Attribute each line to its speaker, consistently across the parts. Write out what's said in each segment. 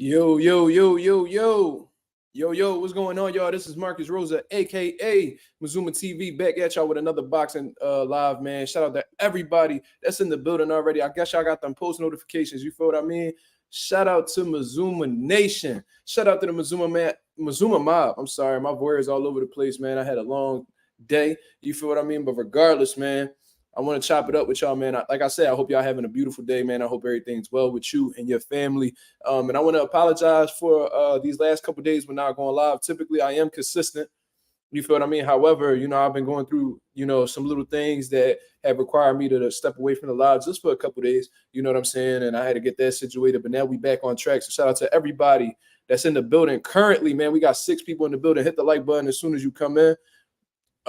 Speaker 1: Yo, yo, yo, yo, yo. Yo, what's going on, y'all? This is Marcus Rosa, aka Mazuma TV, back at y'all with another boxing live, man. Shout out to everybody that's in the building already. I guess y'all got them post notifications. You feel what I mean? Shout out to Mazuma Nation. Shout out to the Mazuma Mob. I'm sorry, my words all over the place, man. I had a long day. You feel what I mean? But regardless, man, I want to chop it up with y'all, man. Like I said, I hope y'all having a beautiful day, man. I hope everything's well with you and your family. And I want to apologize for these last couple days when not going live. Typically, I am consistent. You feel what I mean? However, I've been going through, some little things that have required me to step away from the live just for a couple days. You know what I'm saying? And I had to get that situated. But now we back on track. So shout out to everybody that's in the building. Currently, man, we got 6 people in the building. Hit the like button as soon as you come in.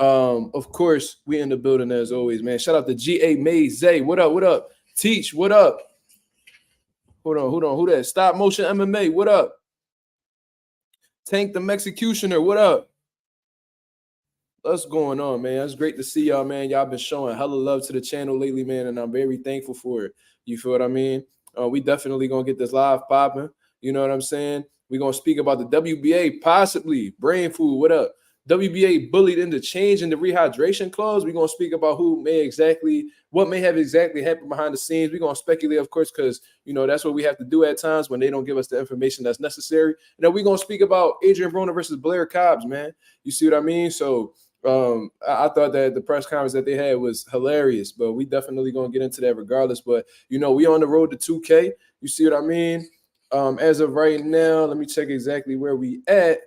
Speaker 1: Of course, we in the building as always, man. Shout out to G.A. Maze. What up? What up? Teach, what up? Hold on. Who that? Stop Motion MMA. What up? Tank the Mexicutioner. What up? What's going on, man? It's great to see y'all, man. Y'all been showing hella love to the channel lately, man, and I'm very thankful for it. You feel what I mean? We definitely gonna get this live popping. You know what I'm saying? We're gonna speak about the WBA, possibly. Brain Food, what up? WBA bullied into changing the rehydration clause. We're going to speak about what may have exactly happened behind the scenes. We're going to speculate, of course, because, that's what we have to do at times when they don't give us the information that's necessary. And then we're going to speak about Adrien Broner versus Blair Cobbs, man. You see what I mean? So I thought that the press conference that they had was hilarious, but we definitely going to get into that regardless. But, we on the road to 2K. You see what I mean? As of right now, let me check exactly where we at.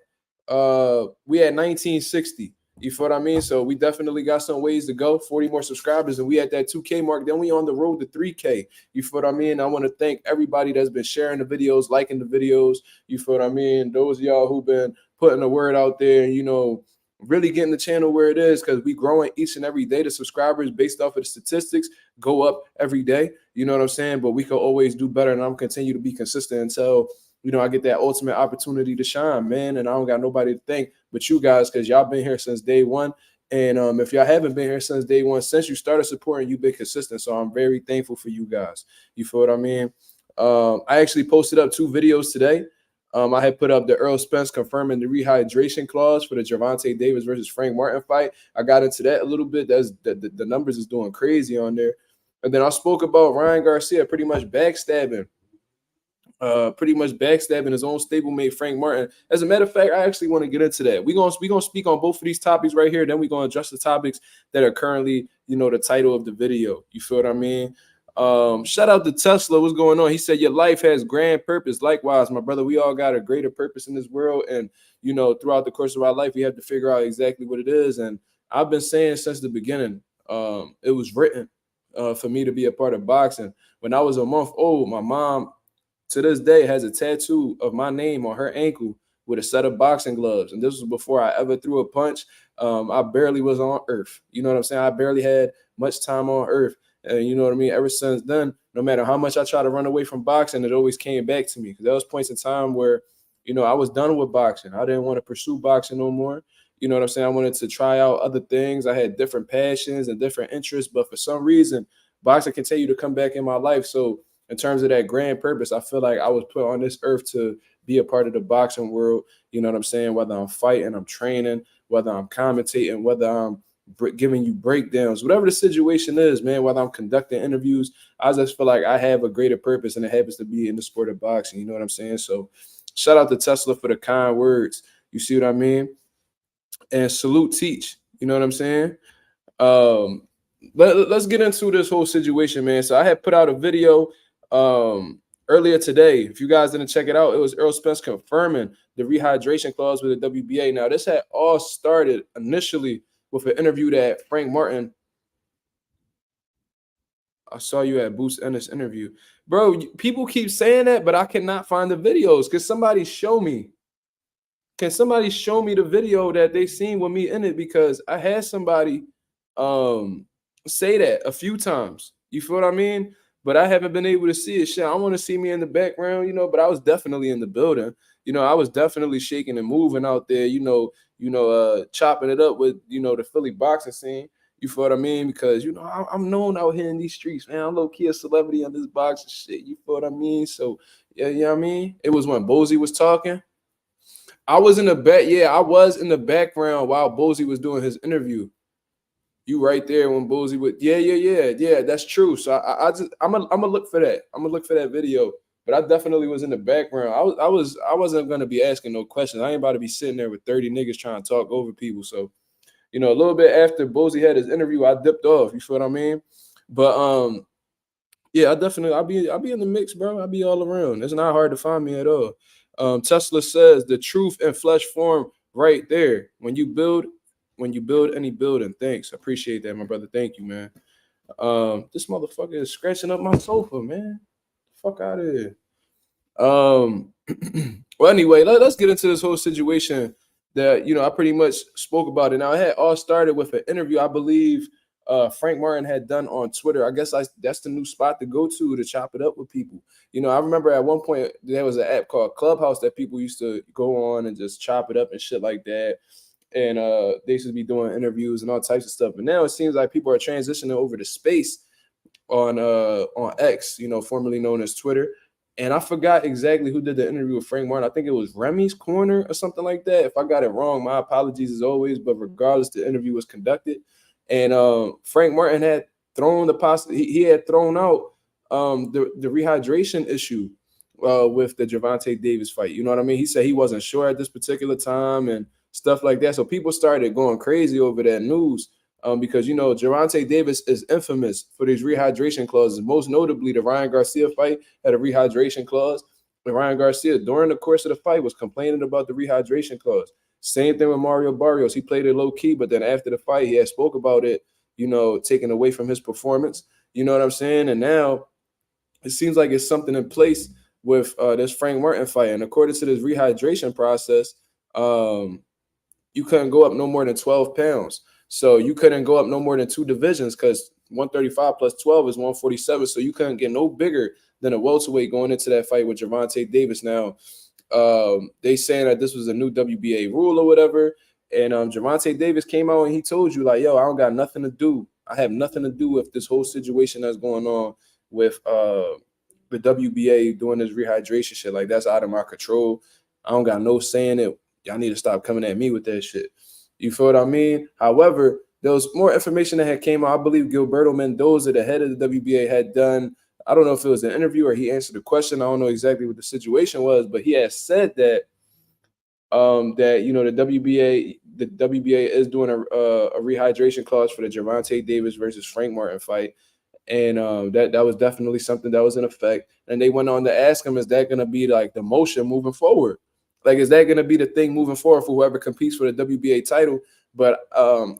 Speaker 1: We at 1960. You feel what I mean? So we definitely got some ways to go. 40 more subscribers, and we at that 2K mark. Then we on the road to 3K. You feel what I mean? I want to thank everybody that's been sharing the videos, liking the videos. You feel what I mean? Those of y'all who've been putting the word out there, really getting the channel where it is, because we growing each and every day. The subscribers based off of the statistics go up every day. You know what I'm saying? But we can always do better, and I'm continue to be consistent until I get that ultimate opportunity to shine, man. And I don't got nobody to thank but you guys, because y'all been here since day one. And if y'all haven't been here since day one, since you started supporting, you've been consistent. So I'm very thankful for you guys. You feel what I mean? I actually posted up 2 videos today. I had put up the Earl Spence confirming the rehydration clause for the Gervonta Davis versus Frank Martin fight. I got into that a little bit. The numbers is doing crazy on there. And then I spoke about Ryan Garcia pretty much backstabbing his own stablemate Frank Martin. As a matter of fact, I actually want to get into that. We're gonna speak on both of these topics right here. Then we're gonna address the topics that are currently, the title of the video. You feel what I mean? Shout out to Tesla. What's going on? He said your life has grand purpose. Likewise, my brother, we all got a greater purpose in this world, and throughout the course of our life, we have to figure out exactly what it is. And I've been saying since the beginning, it was written for me to be a part of boxing. When I was a month old, my mom, to this day, has a tattoo of my name on her ankle with a set of boxing gloves. And this was before I ever threw a punch. I barely was on earth. You know what I'm saying? I barely had much time on earth. And you know what I mean? Ever since then, no matter how much I tried to run away from boxing, it always came back to me. Because there was points in time where, I was done with boxing. I didn't want to pursue boxing no more. You know what I'm saying? I wanted to try out other things. I had different passions and different interests. But for some reason, boxing continued to come back in my life. So in terms of that grand purpose, I feel like I was put on this earth to be a part of the boxing world. You know what I'm saying? Whether I'm fighting, I'm training, whether I'm commentating, whether I'm giving you breakdowns, whatever the situation is, man, whether I'm conducting interviews, I just feel like I have a greater purpose, and it happens to be in the sport of boxing. You know what I'm saying? So shout out to Tesla for the kind words. You see what I mean? And salute Teach. You know what I'm saying? Let's get into this whole situation, man. So I had put out a video earlier today. If you guys didn't check it out, it was Earl Spence confirming the rehydration clause with the WBA. Now, this had all started initially with an interview that Frank Martin. I saw you at Boost Ennis interview. Bro, people keep saying that, but I cannot find the videos. Can somebody show me? Can somebody show me the video that they seen with me in it? Because I had somebody say that a few times. You feel what I mean? But I haven't been able to see it. Shit, I want to see me in the background, but I was definitely in the building. I was definitely shaking and moving out there, chopping it up with, the Philly boxing scene. You feel what I mean? Because, I'm known out here in these streets, man. I'm low-key a celebrity on this boxing shit. You feel what I mean? So, Yeah, you know what I mean? It was when Bozy was talking. I was in the back. Yeah, I was in the background while Bozy was doing his interview. You right there when Bozy would. Yeah. That's true. So I'm gonna look for that. I'm gonna look for that video. But I definitely was in the background. I wasn't gonna be asking no questions. I ain't about to be sitting there with 30 niggas trying to talk over people. So, you know, a little bit after Bozy had his interview, I dipped off. You feel what I mean? But yeah, I'll be in the mix, bro. I'll be all around. It's not hard to find me at all. Tesla says the truth in flesh form right there. When you build any building. Thanks. I appreciate that, my brother. Thank you, man. This motherfucker is scratching up my sofa, man. Fuck out of here. Well, anyway, let's get into this whole situation that, you know, I pretty much spoke about it. Now, it had all started with an interview, I believe, Frank Martin had done on Twitter. I guess that's the new spot to go to chop it up with people. You know, I remember at one point there was an app called Clubhouse that people used to go on and just chop it up and shit like that. And they should be doing interviews and all types of stuff. But now it seems like people are transitioning over to space on X, you know, formerly known as Twitter. And I forgot exactly who did the interview with Frank Martin. I think it was Remy's Corner or something like that. If I got it wrong, my apologies as always. But regardless, the interview was conducted. And Frank Martin had thrown he had thrown out the rehydration issue with the Gervonta Davis fight. You know what I mean? He said he wasn't sure at this particular time and stuff like that. So people started going crazy over that news. Because, you know, Gervonta Davis is infamous for these rehydration clauses. Most notably, the Ryan Garcia fight had a rehydration clause. And Ryan Garcia, during the course of the fight, was complaining about the rehydration clause. Same thing with Mario Barrios. He played it low key, but then after the fight, he had spoke about it, you know, taken away from his performance. You know what I'm saying? And now it seems like it's something in place with this Frank Martin fight. And according to this rehydration process, you couldn't go up no more than 12 pounds. So you couldn't go up no more than 2 divisions because 135 plus 12 is 147. So you couldn't get no bigger than a welterweight going into that fight with Gervonta Davis. Now, they saying that this was a new WBA rule or whatever. And Gervonta Davis came out and he told you, like, yo, I don't got nothing to do. I have nothing to do with this whole situation that's going on with the WBA doing this rehydration shit. Like, that's out of my control. I don't got no say in it. Y'all need to stop coming at me with that shit. You feel what I mean? However, there was more information that had came out. I believe Gilberto Mendoza, the head of the WBA, had done, I don't know if it was an interview or he answered a question. I don't know exactly what the situation was, but he had said that that, you know, the WBA is doing a rehydration clause for the Gervonta Davis versus Frank Martin fight. And that was definitely something that was in effect. And they went on to ask him, is that going to be like the motion moving forward? Like, is that going to be the thing moving forward for whoever competes for the WBA title? But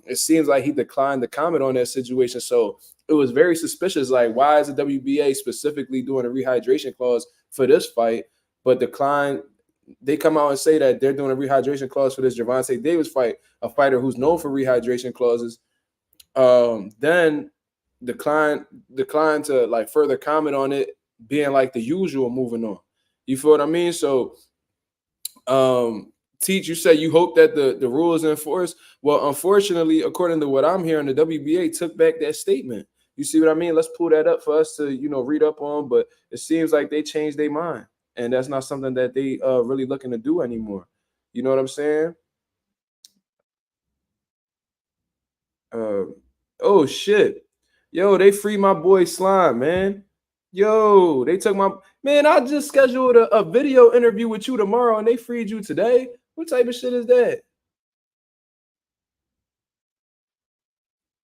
Speaker 1: it seems like he declined to comment on that situation. So it was very suspicious. Like, why is the WBA specifically doing a rehydration clause for this fight, but decline? They come out and say that they're doing a rehydration clause for this Gervonta Davis fight, a fighter who's known for rehydration clauses. Then decline to like further comment on it, being like the usual, moving on. You feel what I mean? So Teach, you said you hope that the rule is enforced. Well, unfortunately, according to what I'm hearing, the WBA took back that statement. You see what I mean? Let's pull that up for us to, you know, read up on. But it seems like they changed their mind, and that's not something that they really looking to do anymore. You know what I'm saying? Oh shit, yo, they freed my boy Slime, man. Yo, they took my man. I just scheduled a video interview with you tomorrow, and they freed you today. What type of shit is that?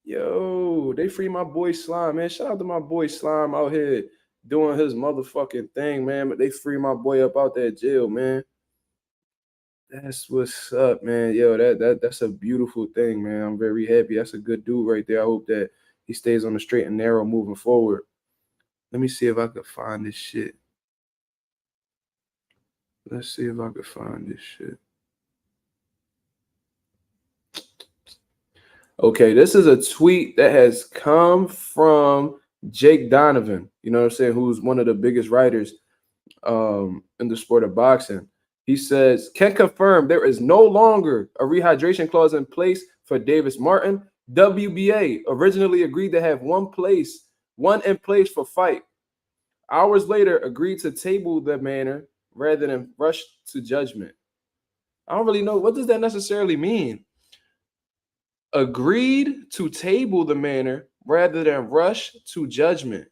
Speaker 1: Yo, they freed my boy Slime, man. Shout out to my boy Slime out here doing his motherfucking thing, man. But they free my boy up out that jail, man. That's what's up, man. Yo, that's a beautiful thing, man. I'm very happy. That's a good dude right there. I hope that he stays on the straight and narrow moving forward. Let me see if I could find this shit. Let's see if I could find this shit. Okay, this is a tweet that has come from Jake Donovan, you know what I'm saying, who's one of the biggest writers in the sport of boxing. He says, can confirm there is no longer a rehydration clause in place for Davis Martin. WBA originally agreed to have one in place for fight. Hours later, agreed to table the manner rather than rush to judgment. I don't really know. What does that necessarily mean? Agreed to table the manner rather than rush to judgment.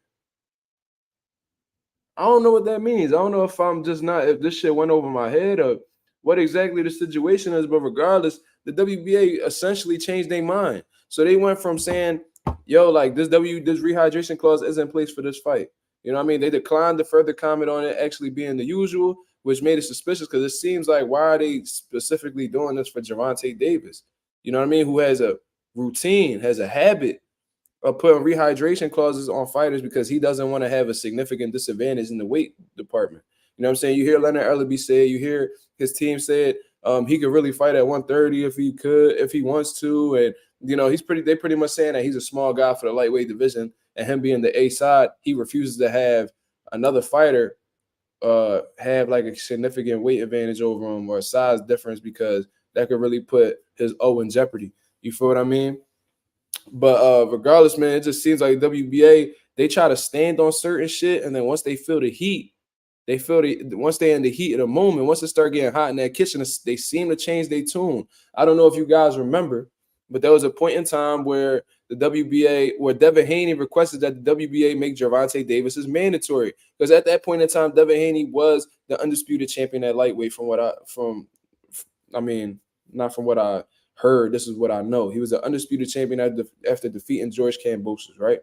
Speaker 1: I don't know what that means. I don't know if I'm just not, if this shit went over my head or what exactly the situation is, but regardless, the WBA essentially changed their mind. So they went from saying, yo, like this rehydration clause isn't in place for this fight. You know what I mean? They declined to further comment on it actually being the usual, which made it suspicious because it seems like why are they specifically doing this for Gervonta Davis? You know what I mean? Who has a routine, has a habit of putting rehydration clauses on fighters because he doesn't want to have a significant disadvantage in the weight department. You know what I'm saying? You hear Leonard Ellaby say, you hear his team said he could really fight at 130 if he wants to. And, you know, they pretty much saying that he's a small guy for the lightweight division. And him being the A side, he refuses to have another fighter have like a significant weight advantage over him or a size difference because that could really put his O in jeopardy. You feel what I mean? But regardless, man, it just seems like WBA, they try to stand on certain shit, and then once they feel the heat, once they're in the heat of the moment, once it start getting hot in that kitchen, they seem to change their tune. I don't know if you guys remember, but there was a point in time where the WBA, where Devin Haney requested that the WBA make Gervonta Davis mandatory. Because at that point in time, Devin Haney was the undisputed champion at lightweight not from what I heard. This is what I know. He was an undisputed champion after defeating George Kambosos, right?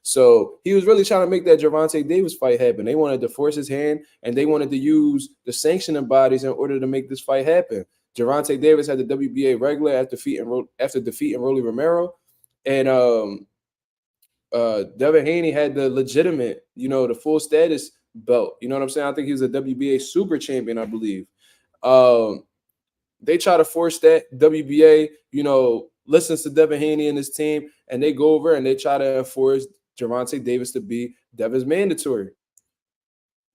Speaker 1: So he was really trying to make that Gervonta Davis fight happen. They wanted to force his hand, and they wanted to use the sanctioning bodies in order to make this fight happen. Gervonta Davis had the WBA regular after defeating Rolly Romero, and Devin Haney had the legitimate, the full status belt. You know what I'm saying? I think he was a WBA super champion, I believe. They try to force that. WBA, listens to Devin Haney and his team, and they go over and they try to enforce Gervonta Davis to be Devin's mandatory.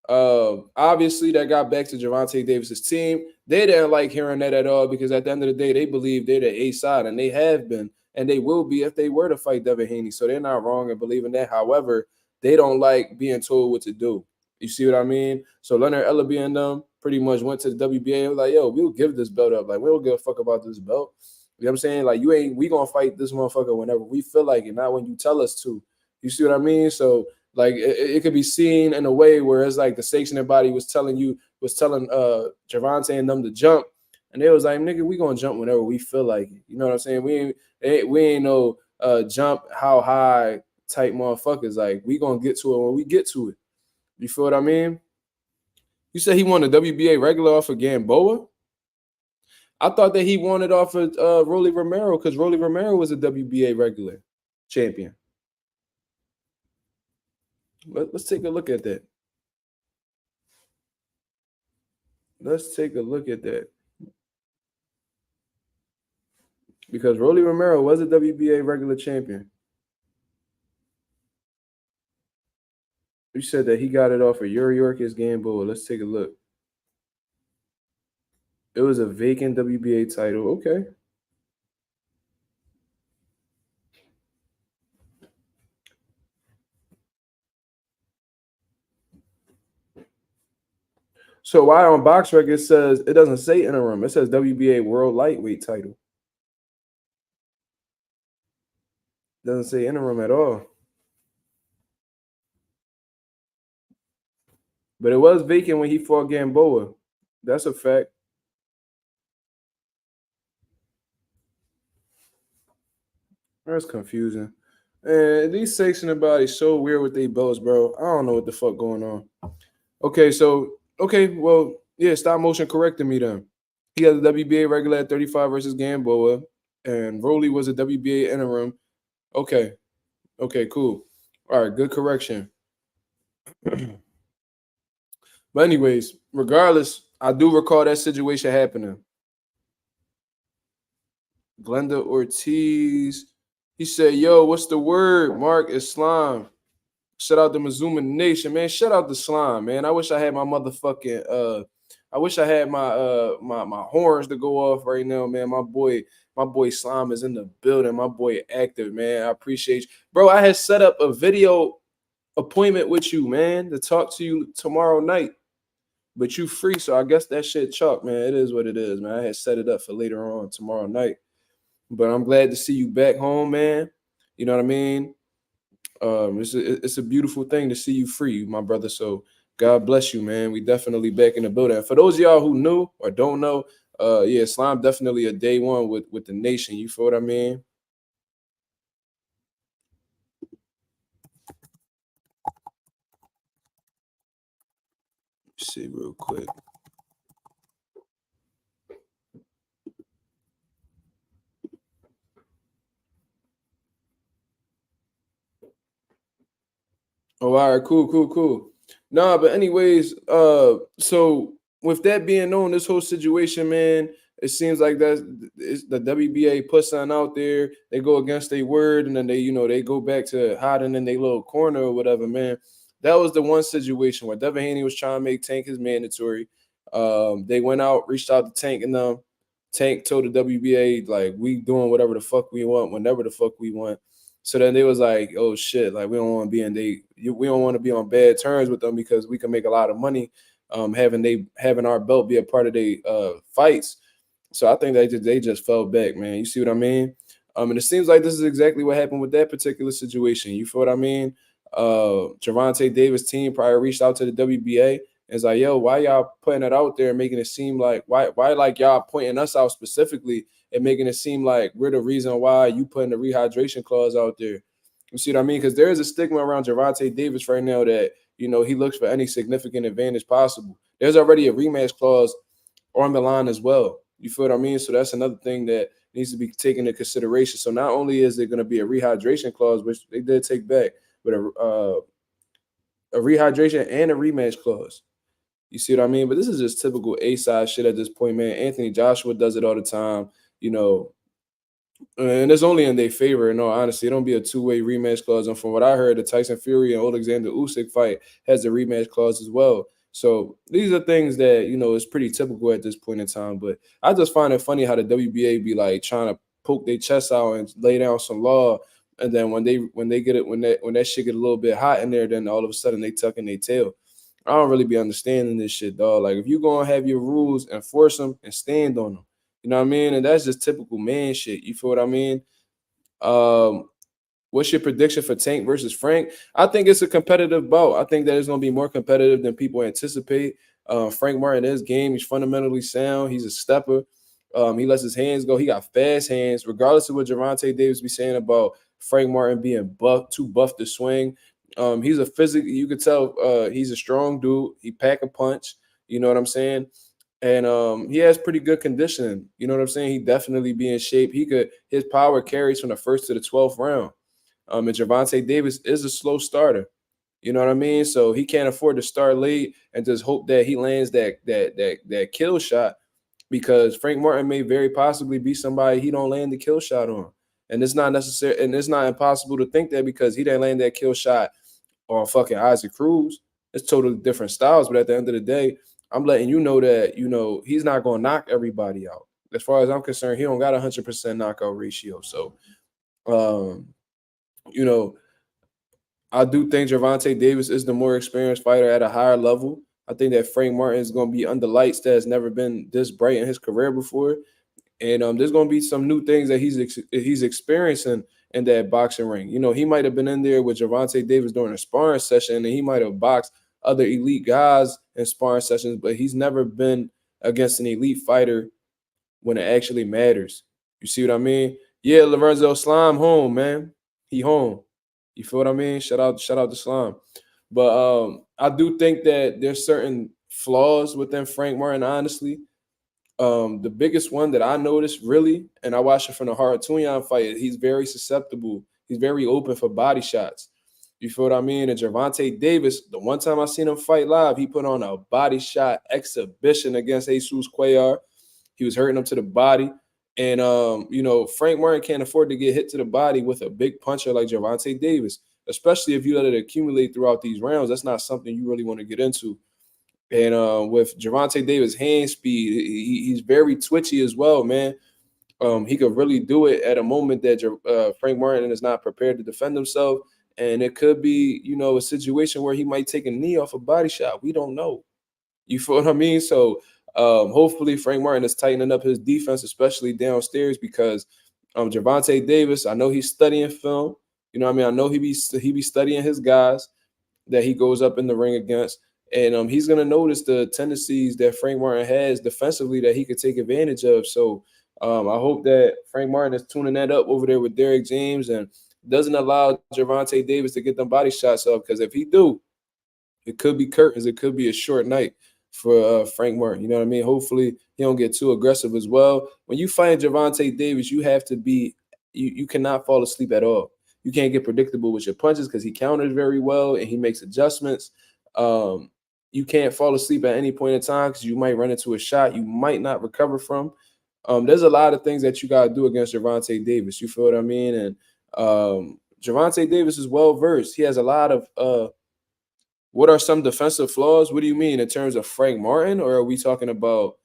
Speaker 1: Obviously, that got back to Gervonta Davis's team. They didn't like hearing that at all because at the end of the day, they believe they're the A side, and they have been, and they will be if they were to fight Devin Haney. So they're not wrong in believing that. However, they don't like being told what to do. You see what I mean? So Leonard Ellaby and them pretty much went to the WBA and was like, yo, we'll give this belt up. Like, we don't give a fuck about this belt. You know what I'm saying? Like, we gonna fight this motherfucker whenever we feel like it, not when you tell us to. You see what I mean? So, like, it could be seen in a way where it's like the sanctioning body was telling Gervonta and them to jump, and they was like, nigga, we gonna jump whenever we feel like it. You know what I'm saying? We ain't no jump how high type motherfuckers. Like, we gonna get to it when we get to it. You feel what I mean? You said he won the WBA regular off of Gamboa? I thought that he won it off of Rolly Romero because Rolly Romero was a WBA regular champion. Let's take a look at that. Let's take a look at that. Because Rolly Romero was a WBA regular champion. You said that he got it off of Yuriorkis Gamboa. Let's take a look. It was a vacant WBA title. Okay. So why on BoxRec it doesn't say interim. It says WBA World Lightweight title. It doesn't say interim at all. But it was vacant when he fought Gamboa. That's a fact. That's confusing. And these sanctioning bodies so weird with their belts, bro. I don't know what the fuck going on. Okay, well, yeah, stop motion correcting me then. He had the WBA regular at 35 versus Gamboa, and Rolly was a WBA interim. Okay, cool. All right, good correction. But anyways, regardless, I do recall that situation happening. Glenda Ortiz, he said, yo, what's the word? Mark Islam. Shout out to Mazuma Nation, man. Shout out to Slime, man. I wish I had my motherfucking I wish I had my horns to go off right now, man. My boy Slime is in the building. My boy Active, man. I appreciate you. Bro, I had set up a video appointment with you, man, to talk to you tomorrow night. But you free, so I guess that shit chalk, man. It is what it is, man. I had set it up for later on tomorrow night. But I'm glad to see you back home, man. You know what I mean? It's a beautiful thing to see you free, my brother. So God bless you, man. We definitely back in the building. For those of y'all who knew or don't know, yeah, Slime definitely a day one with the nation. You feel what I mean? Let's see real quick. Oh, all right, cool. Nah, but anyways, so with that being known, this whole situation, man, it seems like the WBA puts something out there. They go against their word, and then they go back to hiding in their little corner or whatever, man. That was the one situation where Devin Haney was trying to make Tank his mandatory. They went out, reached out to Tank and them. Tank told the WBA like, we doing whatever the fuck we want, whenever the fuck we want. So then they was like, oh shit, like we don't want to be we don't want to be on bad terms with them because we can make a lot of money having our belt be a part of their fights. So I think they just fell back, man. You see what I mean? And it seems like this is exactly what happened with that particular situation. You feel what I mean? Gervonta Davis' team probably reached out to the WBA and it's like, yo, why y'all putting it out there and making it seem like why like y'all pointing us out specifically and making it seem like we're the reason why you putting the rehydration clause out there. You see what I mean? Because there is a stigma around Gervonta Davis right now that, he looks for any significant advantage possible. There's already a rematch clause on the line as well. You feel what I mean? So that's another thing that needs to be taken into consideration. So not only is there going to be a rehydration clause, which they did take back, but a rehydration and a rematch clause. You see what I mean? But this is just typical A-side shit at this point, man. Anthony Joshua does it all the time, and it's only in their favor, in all honesty. It don't be a two-way rematch clause. And from what I heard, the Tyson Fury and Alexander Usyk fight has a rematch clause as well. So these are things that, is pretty typical at this point in time. But I just find it funny how the WBA be like trying to poke their chest out and lay down some law. And then when they get it, when that shit get a little bit hot in there, then all of a sudden they tuck in their tail. I don't really be understanding this shit, dog. Like, if you gonna have your rules, enforce them and stand on them. You know what I mean? And that's just typical man shit. You feel what I mean? What's your prediction for Tank versus Frank? I think it's a competitive bout. I think that it's gonna be more competitive than people anticipate. Frank Martin is game. He's fundamentally sound. He's a stepper. He lets his hands go. He got fast hands, regardless of what Gervonta Davis be saying about Frank Martin being too buff to swing. He's a physical. You could tell he's a strong dude. He pack a punch. You know what I'm saying? And he has pretty good conditioning. You know what I'm saying? He definitely be in shape. His power carries from the first to the 12th round. And Gervonta Davis is a slow starter. You know what I mean? So he can't afford to start late and just hope that he lands that kill shot, because Frank Martin may very possibly be somebody he don't land the kill shot on. And it's not necessary, and it's not impossible to think that because he didn't land that kill shot on fucking Isaac Cruz. It's totally different styles. But at the end of the day, I'm letting you know that, he's not going to knock everybody out. As far as I'm concerned, he don't got 100% knockout ratio. So, I do think Gervonta Davis is the more experienced fighter at a higher level. I think that Frank Martin is going to be under lights that has never been this bright in his career before. And there's going to be some new things that he's experiencing in that boxing ring. He might have been in there with Gervonta Davis during a sparring session, and he might have boxed other elite guys in sparring sessions, but he's never been against an elite fighter when it actually matters. You see what I mean? Yeah, Lorenzo Slime home, man. He home. You feel what I mean? Shout out to Slime. But I do think that there's certain flaws within Frank Martin, honestly. The biggest one that I noticed, really, and I watched it from the Haratunyan fight, he's very susceptible. He's very open for body shots. You feel what I mean? And Gervonta Davis, the one time I seen him fight live, he put on a body shot exhibition against Jesus Cuellar. He was hurting him to the body. And, Frank Martin can't afford to get hit to the body with a big puncher like Gervonta Davis, especially if you let it accumulate throughout these rounds. That's not something you really want to get into. And with Gervonta Davis' hand speed, he's very twitchy as well, man. He could really do it at a moment that Frank Martin is not prepared to defend himself. And it could be, a situation where he might take a knee off a body shot. We don't know. You feel what I mean? So hopefully Frank Martin is tightening up his defense, especially downstairs, because Gervonta Davis, I know he's studying film. You know what I mean? I know he be studying his guys that he goes up in the ring against. And he's going to notice the tendencies that Frank Martin has defensively that he could take advantage of. So I hope that Frank Martin is tuning that up over there with Derrick James and doesn't allow Gervonta Davis to get them body shots up, because if he do, it could be curtains. It could be a short night for Frank Martin. You know what I mean? Hopefully he don't get too aggressive as well. When you fight Gervonta Davis, you have to be you cannot fall asleep at all. You can't get predictable with your punches because he counters very well and he makes adjustments. You can't fall asleep at any point in time because you might run into a shot you might not recover from. There's a lot of things that you got to do against Gervonta Davis. You feel what I mean? And Gervonta Davis is well versed. He has a lot of what are some defensive flaws? What do you mean in terms of Frank Martin, or are we talking about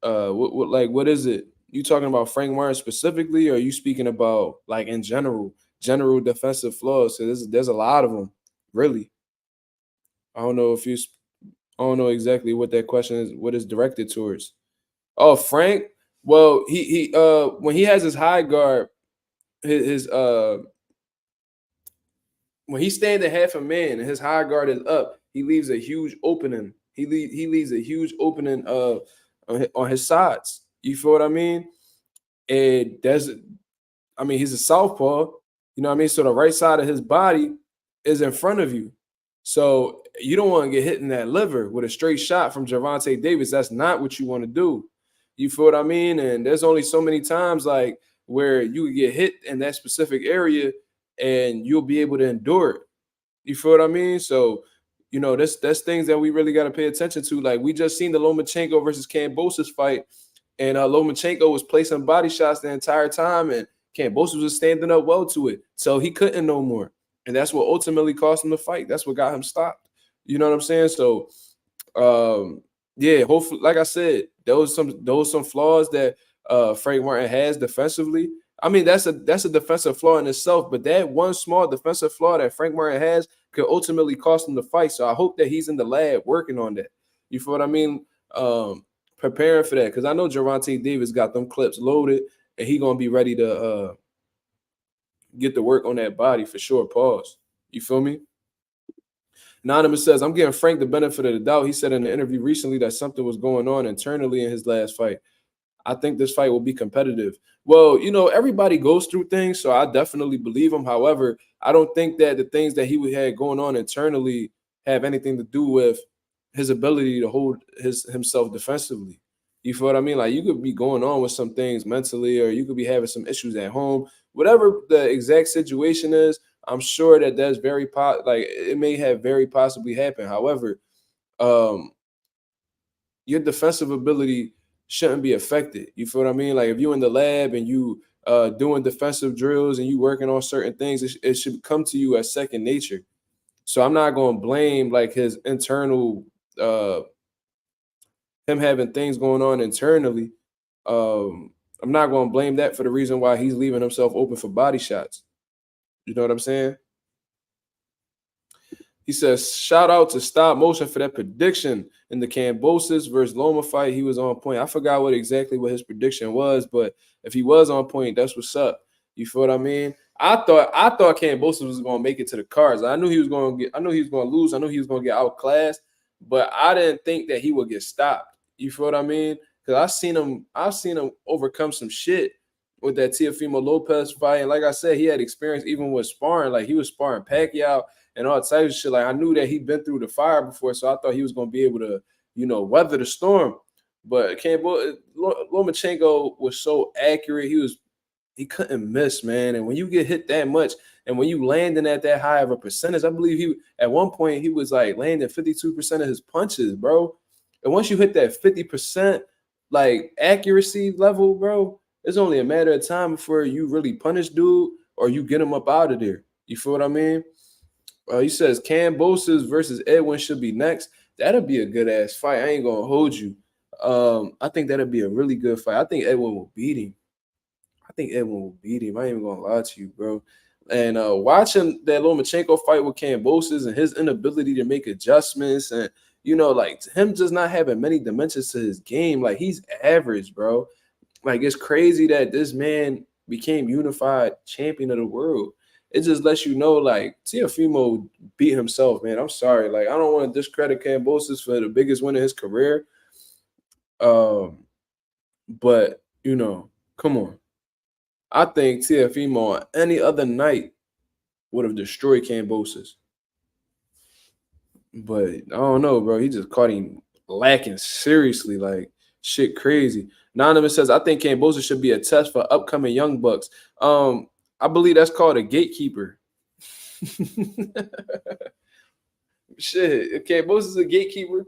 Speaker 1: what is it? You talking about Frank Martin specifically, or are you speaking about like in general defensive flaws? So there's a lot of them, really. I don't know exactly what that question is, what is directed towards. Oh, Frank. Well, he when he has his high guard, his when he's standing half a man and his high guard is up, he leaves a huge opening. He leaves a huge opening on his sides. You feel what I mean? And he's a southpaw. You know what I mean? So the right side of his body is in front of you. So you don't want to get hit in that liver with a straight shot from Gervonta Davis. That's not what you want to do. You feel what I mean? And there's only so many times like where you could get hit in that specific area and you'll be able to endure it. You feel what I mean? So, that's things that we really got to pay attention to. Like we just seen the Lomachenko versus Kambosos fight, and Lomachenko was placing body shots the entire time, and Kambosos was standing up well to it. So he couldn't no more. And that's what ultimately cost him the fight. That's what got him stopped. You know what I'm saying? So, yeah, hopefully, like I said, those some flaws that Frank Martin has defensively. I mean, that's a defensive flaw in itself, but that one small defensive flaw that Frank Martin has could ultimately cost him the fight. So I hope that he's in the lab working on that. You feel what I mean? Preparing for that, because I know Gervonta Davis got them clips loaded, and he gonna be ready to get to work on that body for sure. Pause. You feel me? Anonymous says, I'm giving Frank the benefit of the doubt. He said in an interview recently that something was going on internally in his last fight. I think this fight will be competitive. Well, everybody goes through things, so I definitely believe him. However, I don't think that the things that he had going on internally have anything to do with his ability to hold himself defensively. You feel what I mean? Like you could be going on with some things mentally, or you could be having some issues at home. Whatever the exact situation is, I'm sure that that's it may have very possibly happened. However, your defensive ability shouldn't be affected. You feel what I mean? Like if you're in the lab and you doing defensive drills and you working on certain things, it should come to you as second nature. So I'm not going to blame like his internal him having things going on internally. I'm not going to blame that for the reason why he's leaving himself open for body shots. You know what I'm saying? He says, shout out to Stop Motion for that prediction in the Kambosos versus Loma fight. He was on point. I forgot what his prediction was, but if he was on point, that's what's up. You feel what I mean? I thought Kambosos was going to make it to the cards. I knew he was going to lose. I knew he was going to get outclassed, but I didn't think that he would get stopped. You feel what I mean? Because I've seen him overcome some shit with that Teofimo Lopez fight. And like I said, he had experience even with sparring. Like he was sparring Pacquiao and all types of shit. Like I knew that he'd been through the fire before, so I thought he was going to be able to, weather the storm. But Lomachenko was so accurate. He couldn't miss, man. And when you get hit that much, and when you landing at that high of a percentage, I believe at one point he was like landing 52% of his punches, bro. And once you hit that 50% like accuracy level, bro, it's only a matter of time before you really punish dude or you get him up out of there. You feel what I mean? He says Kambosos versus Edwin should be next. That'll be a good ass fight. I ain't gonna hold you. I think that'll be a really good fight. I think Edwin will beat him. I ain't even gonna lie to you, bro. And watching that Lomachenko fight with Kambosos and his inability to make adjustments and, you know, like him just not having many dimensions to his game. Like he's average, bro. Like it's crazy that this man became unified champion of the world. It just lets you know, like, Teofimo beat himself, man. I'm sorry. Like, I don't want to discredit Kambosos for the biggest win of his career. But, you know, come on. I think Teofimo on any other night would have destroyed Kambosos. But I don't know, bro. He just caught him lacking seriously, like shit crazy. Anonymous says, I think Kambosos should be a test for upcoming Young Bucks. I believe that's called a gatekeeper. Shit, if Kambosos is a gatekeeper,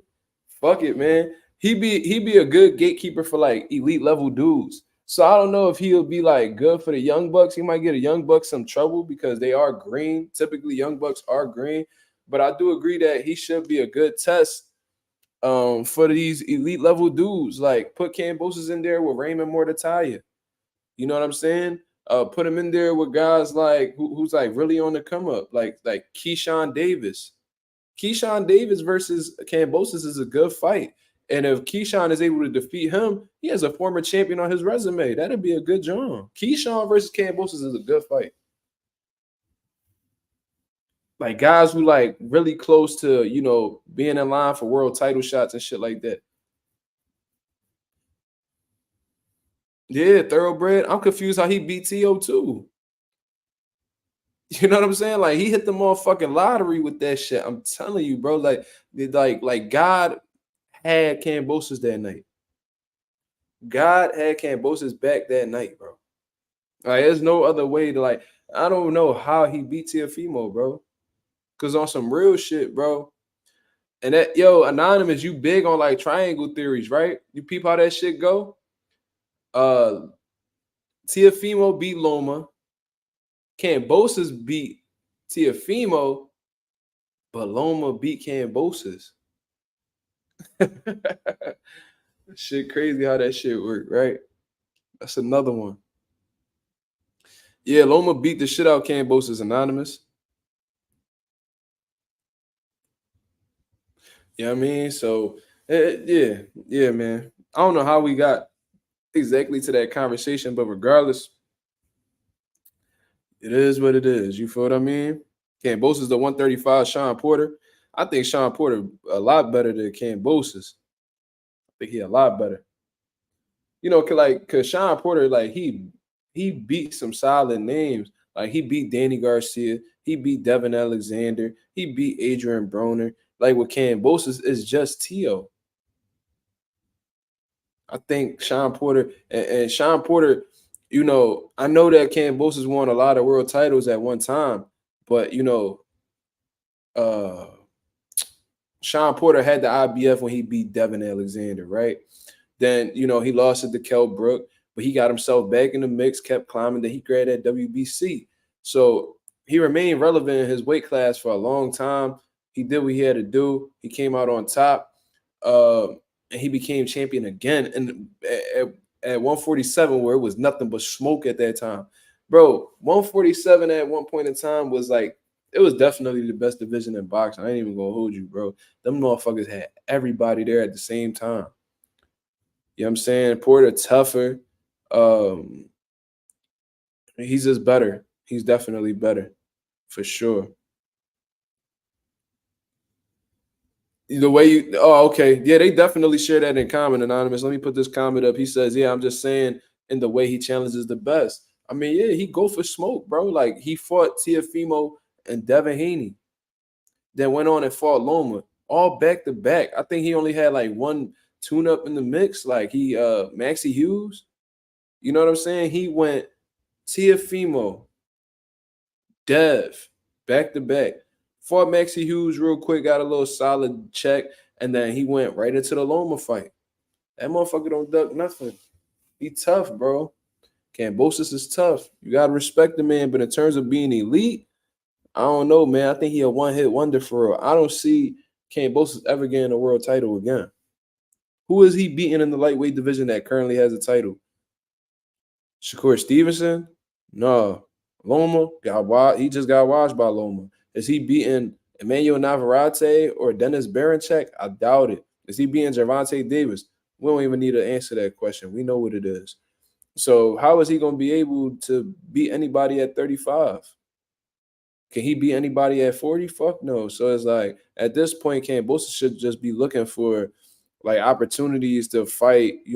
Speaker 1: fuck it, man. He be a good gatekeeper for like elite level dudes. So I don't know if he'll be like good for the Young Bucks. He might get a Young Bucks some trouble because they are green. Typically, Young Bucks are green. But I do agree that he should be a good test for these elite level dudes. Like put Kambosos in there with Raymond Morataya. You know what I'm saying? Put him in there with guys like who's like really on the come up, like Keyshawn Davis. Keyshawn Davis versus Kambosos is a good fight. And if Keyshawn is able to defeat him, he has a former champion on his resume. That'd be a good job. Keyshawn versus Kambosos is a good fight. Like guys who like really close to, you know, being in line for world title shots and shit like that. Yeah, Thoroughbred. I'm confused how he beat T.O. too. You know what I'm saying? Like he hit the motherfucking lottery with that shit. I'm telling you, bro. Like God had Kambosos that night. God had Kambosos back that night, bro. Like there's no other way to like. I don't know how he beat Teofimo, bro. Cause on some real shit, bro. And that Anonymous, you big on like triangle theories, right? You peep how that shit go. Teofimo beat Loma. Kambosos beat Teofimo, but Loma beat Kambosos. Shit crazy how that shit worked, right? That's another one. Yeah, Loma beat the shit out Kambosos. Anonymous. You know what I mean? So, yeah, man. I don't know how we got exactly to that conversation, but regardless, it is what it is. You feel what I mean? Kambosos the 135, Sean Porter. I think Sean Porter a lot better than Kambosos. I think he a lot better. You know, cause Sean Porter, like he beat some solid names. Like he beat Danny Garcia, he beat Devin Alexander, he beat Adrien Broner. Like with Kambosos is just Tio. I think Sean Porter and Sean Porter, you know, I know that Kambosos won a lot of world titles at one time, but you know, Sean Porter had the IBF when he beat Devin Alexander, right? Then, you know, he lost it to Colbert, but he got himself back in the mix, kept climbing, then he grabbed that WBC. So he remained relevant in his weight class for a long time. He did what he had to do. He came out on top. And he became champion again. And at 147, where it was nothing but smoke at that time. Bro, 147 at one point in time was like, it was definitely the best division in boxing. I ain't even gonna hold you, bro. Them motherfuckers had everybody there at the same time. You know what I'm saying? Porter tougher. He's just better. He's definitely better, for sure. The way you, oh, okay. Yeah, they definitely share that in common, Anonymous. Let me put this comment up. He says, yeah, I'm just saying in the way he challenges the best. I mean, yeah, he go for smoke, bro. Like he fought Teofimo and Devin Haney. Then went on and fought Loma. All back to back. I think he only had like one tune up in the mix. Like he Maxie Hughes. You know what I'm saying? He went Teofimo, Dev, back to back. Fought Maxie Hughes real quick, got a little solid check, and then he went right into the Loma fight. That motherfucker don't duck nothing. He tough, bro. Kambosos is tough. You gotta respect the man, but in terms of being elite, I don't know, man. I think he a one-hit wonder for real. I don't see Kambosos ever getting a world title again. Who is he beating in the lightweight division that currently has a title? Shakur Stevenson? No. Loma got washed. He just got washed by Loma. Is he beating Emmanuel Navarrete or Dennis Baranchek? I doubt it. Is he beating Gervonta Davis? We don't even need to answer that question. We know what it is. So how is he going to be able to beat anybody at 35? Can he beat anybody at 40? Fuck no. So it's like at this point, Kambosos should just be looking for like opportunities to fight, I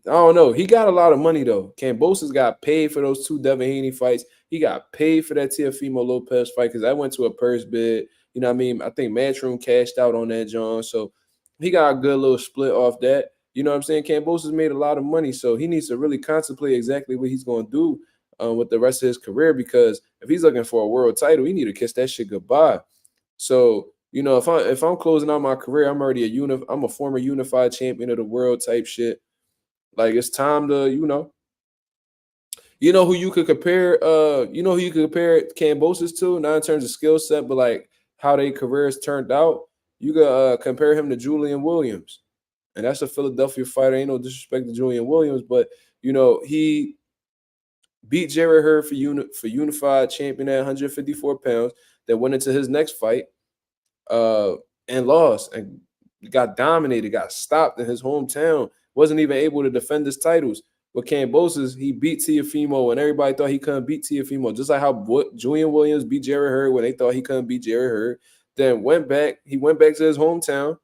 Speaker 1: don't know. He got a lot of money though. Kambosos got paid for those 2 Devin Haney fights. He got paid for that Teofimo Lopez fight because that went to a purse bid. You know what I mean? I think Matchroom cashed out on that, John. So he got a good little split off that. You know what I'm saying? Kambosos made a lot of money, so he needs to really contemplate exactly what he's going to do with the rest of his career, because if he's looking for a world title, he need to kiss that shit goodbye. So if I'm closing out my career, I'm already I'm a former unified champion of the world type shit. Like it's time to, who you could compare, who you could compare Kambosos to, not in terms of skill set, but like how their careers turned out. You could compare him to Julian Williams. And that's a Philadelphia fighter. Ain't no disrespect to Julian Williams, but he beat Jerry Hurd for unified champion at 154 pounds. That went into his next fight, and lost and got dominated, got stopped in his hometown. Wasn't even able to defend his titles. But Kambosos, he beat Teofimo, and everybody thought he couldn't beat Teofimo. Just like how Julian Williams beat Jerry Hurd when they thought he couldn't beat Jerry Hurd. Then he went back to his hometown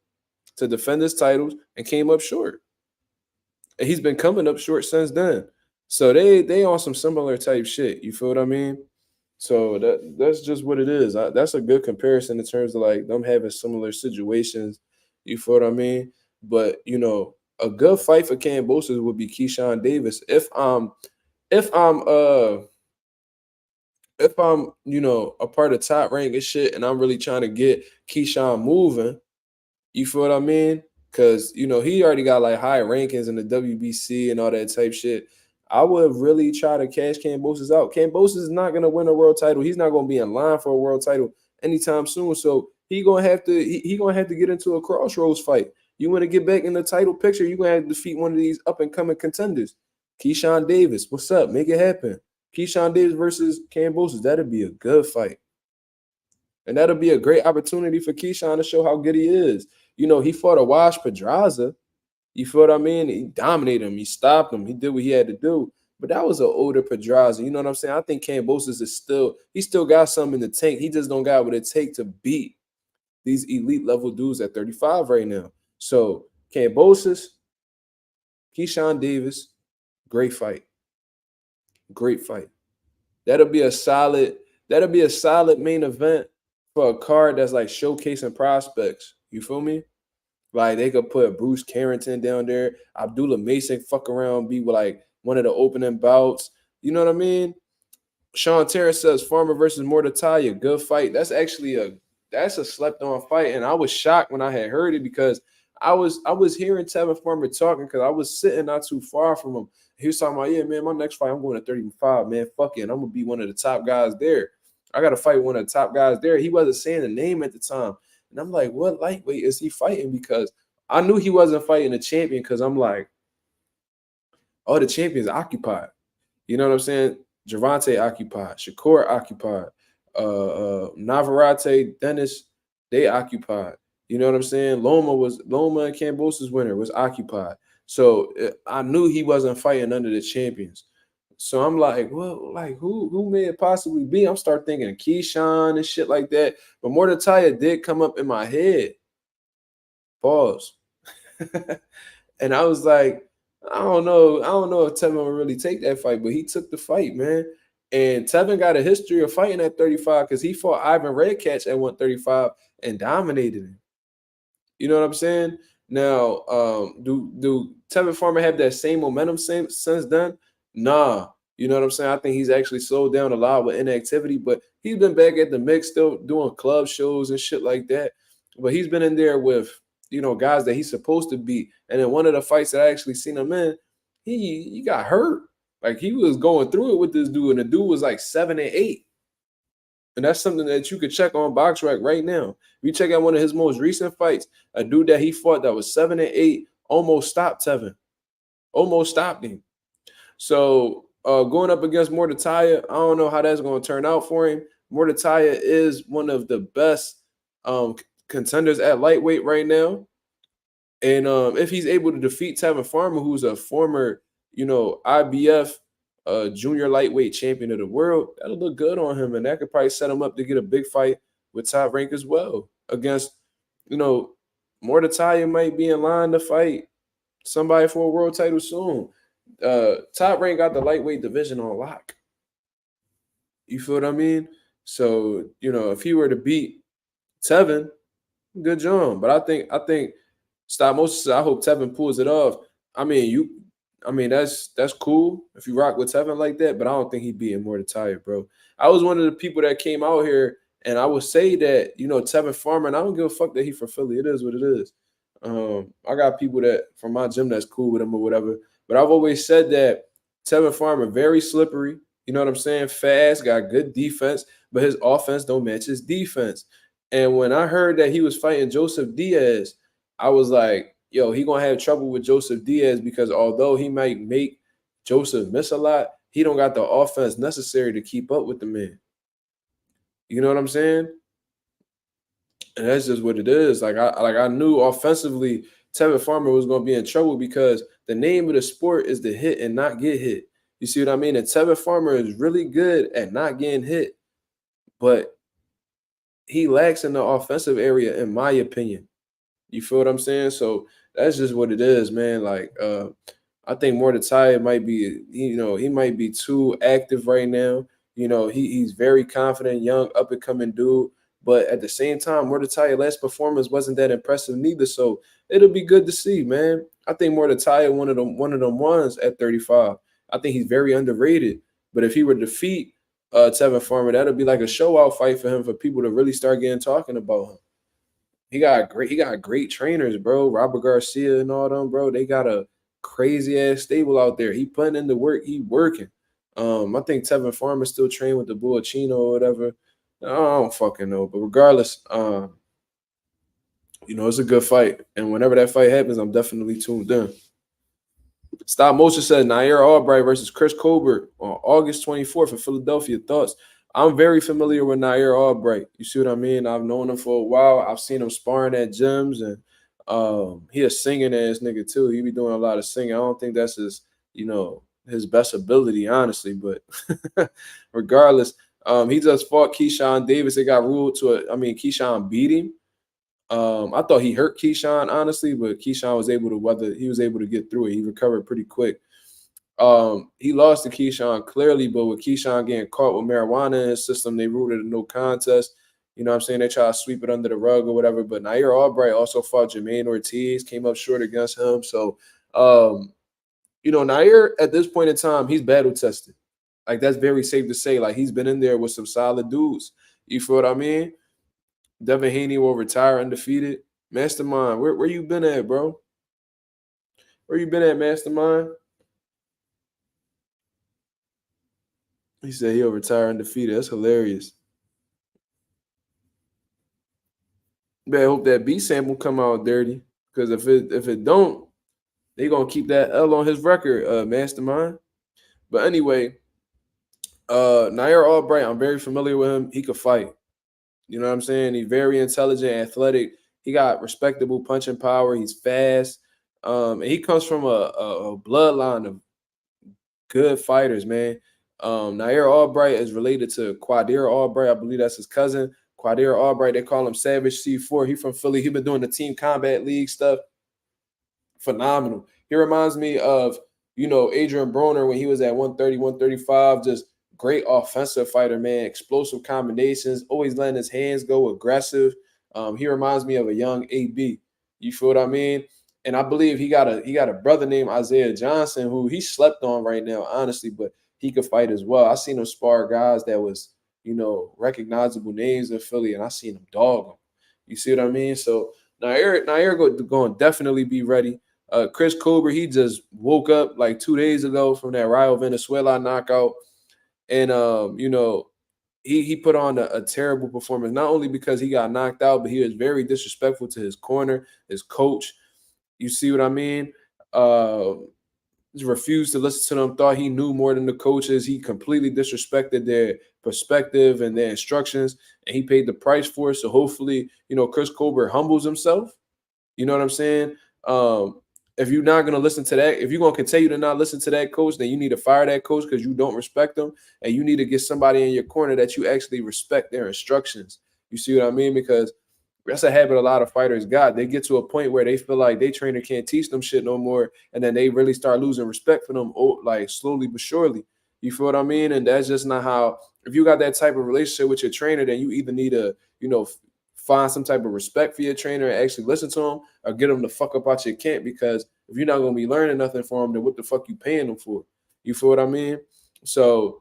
Speaker 1: to defend his titles and came up short. And he's been coming up short since then. So they on some similar type shit. You feel what I mean? So that's just what it is. That's a good comparison in terms of like them having similar situations. You feel what I mean? But a good fight for Kambosos would be Keyshawn Davis. If I'm a part of Top Rank and shit, and I'm really trying to get Keyshawn moving, you feel what I mean? Because he already got like high rankings in the WBC and all that type shit. I would really try to cash Kambosos out. Kambosos is not gonna win a world title. He's not gonna be in line for a world title anytime soon. So he gonna have to get into a crossroads fight. You want to get back in the title picture, you're gonna have to defeat one of these up and coming contenders. Keyshawn Davis, what's up? Make it happen. Keyshawn Davis versus Kambosos, that'd be a good fight. And that'll be a great opportunity for Keyshawn to show how good he is. He fought a Wash Pedraza. You feel what I mean? He dominated him. He stopped him. He did what he had to do. But that was an older Pedraza. You know what I'm saying? I think Kambosos he still got something in the tank. He just don't got what it takes to beat these elite level dudes at 35 right now. So Kambosos, Keyshawn Davis, great fight. Great fight. That'll be a solid main event for a card that's like showcasing prospects. You feel me? Like they could put Bruce Carrington down there. Abdullah Mason fuck around, be like one of the opening bouts. You know what I mean? Sean Terrace says Farmer versus Morataya, good fight. That's actually a slept on fight. And I was shocked when I had heard it because I was hearing Tevin Farmer talking because I was sitting not too far from him. He was talking about, yeah, man, my next fight, I'm going to 35, man. Fuck it. And I'm gonna be one of the top guys there. I gotta fight one of the top guys there. He wasn't saying the name at the time. And I'm like, what lightweight is he fighting? Because I knew he wasn't fighting a champion because I'm like, oh, the champion's occupied. You know what I'm saying? Gervonta occupied. Shakur occupied. Navarrete, Dennis, they occupied. You know what I'm saying? Loma and Kambosos' winner was occupied. So I knew he wasn't fighting under the champions. So I'm like, well, like who may it possibly be? I'm start thinking of Keyshawn and shit like that. But Morataya did come up in my head. Pause. And I was like, I don't know if Tevin would really take that fight, but he took the fight, man. And Tevin got a history of fighting at 35 because he fought Ivan Redkach at 135 and dominated him. You know what I'm saying? Now, do Tevin Farmer have that same momentum since then? Nah. You know what I'm saying? I think he's actually slowed down a lot with inactivity, but he's been back at the mix, still doing club shows and shit like that. But he's been in there with, guys that he's supposed to beat. And in one of the fights that I actually seen him in, he got hurt. Like he was going through it with this dude, and the dude was like 7-8. And that's something that you could check on BoxRec right now. If you check out one of his most recent fights, a dude that he fought that was 7-8 almost stopped Tevin. Almost stopped him. So Going up against Morataya, I don't know how that's going to turn out for him. Morataya is one of the best contenders at lightweight right now. And if he's able to defeat Tevin Farmer, who's a former, IBF junior lightweight champion of the world, that'll look good on him. And that could probably set him up to get a big fight with Top Rank as well. Against, Morataya might be in line to fight somebody for a world title soon. Top Rank got the lightweight division on lock. You feel what I mean? So, if he were to beat Tevin, good job. But I think Stop Moses, I hope Tevin pulls it off. That's cool if you rock with Tevin like that, but I don't think he'd be more tired, bro. I was one of the people that came out here, and I would say that, Tevin Farmer, and I don't give a fuck that he from Philly. It is what it is. I got people that from my gym that's cool with him or whatever, but I've always said that Tevin Farmer very slippery. You know what I'm saying? Fast, got good defense, but his offense don't match his defense. And when I heard that he was fighting Joseph Diaz, I was like, yo, he gonna have trouble with Joseph Diaz because although he might make Joseph miss a lot, he don't got the offense necessary to keep up with the man. You know what I'm saying? And that's just what it is. I knew offensively Tevin Farmer was gonna be in trouble because the name of the sport is to hit and not get hit. You see what I mean? And Tevin Farmer is really good at not getting hit, but he lacks in the offensive area, in my opinion. You feel what I'm saying? So that's just what it is, man. I think Mordecai might be, he might be too active right now. He's very confident, young, up and coming dude. But at the same time, Mordecai last performance wasn't that impressive neither. So it'll be good to see, man. I think Mordecai one of them ones at 35. I think he's very underrated. But if he were to defeat Tevin Farmer, that'll be like a show out fight for him for people to really start talking about him. He got great trainers, bro. Robert Garcia and all them, bro. They got a crazy ass stable out there. He putting in the work. He working. I think Tevin Farmer still trained with the Bullachino or whatever. I don't fucking know. But regardless, it's a good fight. And whenever that fight happens, I'm definitely tuned in. Stop Motion said Nair Albright versus Chris Colbert on August 24th in Philadelphia. Thoughts? I'm very familiar with Nair Albright. You see what I mean? I've known him for a while. I've seen him sparring at gyms, and he a singing ass nigga too. He be doing a lot of singing. I don't think that's his, his best ability, honestly. But regardless, he just fought Keyshawn Davis. It got ruled Keyshawn beat him. I thought he hurt Keyshawn, honestly, but Keyshawn was able to get through it. He recovered pretty quick. He lost to Keyshawn clearly, but with Keyshawn getting caught with marijuana in his system, they ruled it a no contest. You know what I'm saying? They try to sweep it under the rug or whatever. But Nair Albright also fought Jermaine Ortiz, came up short against him. So, Nair at this point in time, he's battle tested. Like, that's very safe to say. Like, he's been in there with some solid dudes. You feel what I mean? Devin Haney will retire undefeated. Mastermind, where you been at, bro? Where you been at, Mastermind? He said he'll retire undefeated. That's hilarious. But I hope that B sample come out dirty. Because if it don't, they gonna keep that L on his record, Mastermind. But anyway, Nair Albright, I'm very familiar with him. He could fight. You know what I'm saying? He's very intelligent, athletic. He got respectable punching power. He's fast. And he comes from a bloodline of good fighters, man. Nair Albright is related to Quadir Albright. I believe that's his cousin. Quadir Albright, they call him Savage C4. He from Philly. He been doing the Team Combat League stuff. Phenomenal. He reminds me of, Adrien Broner when he was at 130, 135, just great offensive fighter, man. Explosive combinations, always letting his hands go, aggressive. He reminds me of a young AB. You feel what I mean? And I believe he got a brother named Isaiah Johnson who he slept on right now, honestly, but he could fight as well. I seen him spar guys that was, recognizable names in Philly, and I seen him dog them. You see what I mean? So Nair going to definitely be ready. Chris Colbert, he just woke up like 2 days ago from that Rayo Venezuela knockout. And, he put on a terrible performance, not only because he got knocked out, but he was very disrespectful to his corner, his coach. You see what I mean? Just refused to listen to them, thought he knew more than the coaches. He completely disrespected their perspective and their instructions, and he paid the price for it. So hopefully, Chris Colbert humbles himself. You know what I'm saying? If you're not going to listen to that, if you're going to continue to not listen to that coach, then you need to fire that coach because you don't respect them. And you need to get somebody in your corner that you actually respect their instructions. You see what I mean? Because that's a habit a lot of fighters got. They get to a point where they feel like their trainer can't teach them shit no more. And then they really start losing respect for them, like slowly but surely. You feel what I mean? And that's just not how, if you got that type of relationship with your trainer, then you either need to, find some type of respect for your trainer and actually listen to him, or get them the fuck up out your camp, because if you're not going to be learning nothing from them, then what the fuck you paying them for? You feel what I mean? So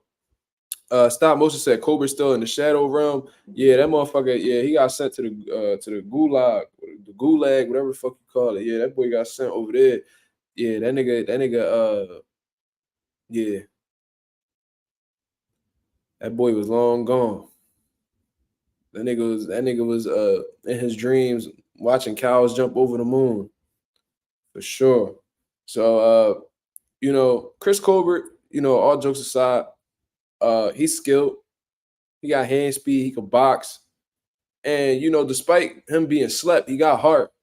Speaker 1: Stop Motion said Colbert's still in the shadow realm. Yeah, that motherfucker, yeah, he got sent to the gulag, whatever the fuck you call it. Yeah, that boy got sent over there. Yeah, that nigga, yeah. That boy was long gone. That nigga was in his dreams watching cows jump over the moon. For sure. So Chris Colbert, all jokes aside, he's skilled. He got hand speed, he could box. And despite him being slept, he got heart.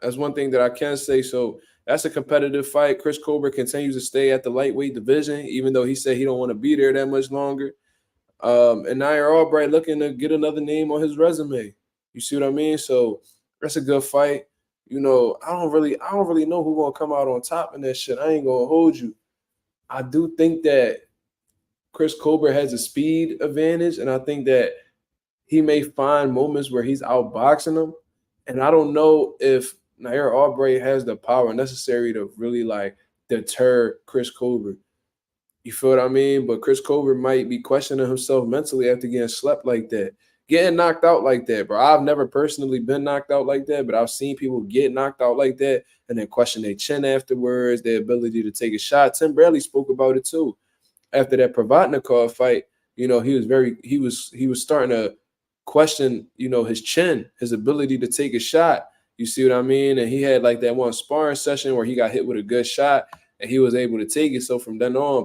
Speaker 1: That's one thing that I can say. So that's a competitive fight. Chris Colbert continues to stay at the lightweight division, even though he said he don't want to be there that much longer. And Nair Albright looking to get another name on his resume. You see what I mean? So that's a good fight. I don't really know who's gonna come out on top in that shit. I ain't gonna hold you. I do think that Chris Colbert has a speed advantage, and I think that he may find moments where he's outboxing him. And I don't know if Nair Albright has the power necessary to really deter Chris Colbert. You feel what I mean? But Chris Colbert might be questioning himself mentally after getting slept like that, getting knocked out like that, bro. I've never personally been knocked out like that, but I've seen people get knocked out like that and then question their chin afterwards, their ability to take a shot. Tim Bradley spoke about it too. After that Provodnikov fight, he was starting to question, his chin, his ability to take a shot. You see what I mean? And he had that one sparring session where he got hit with a good shot and he was able to take it. So from then on,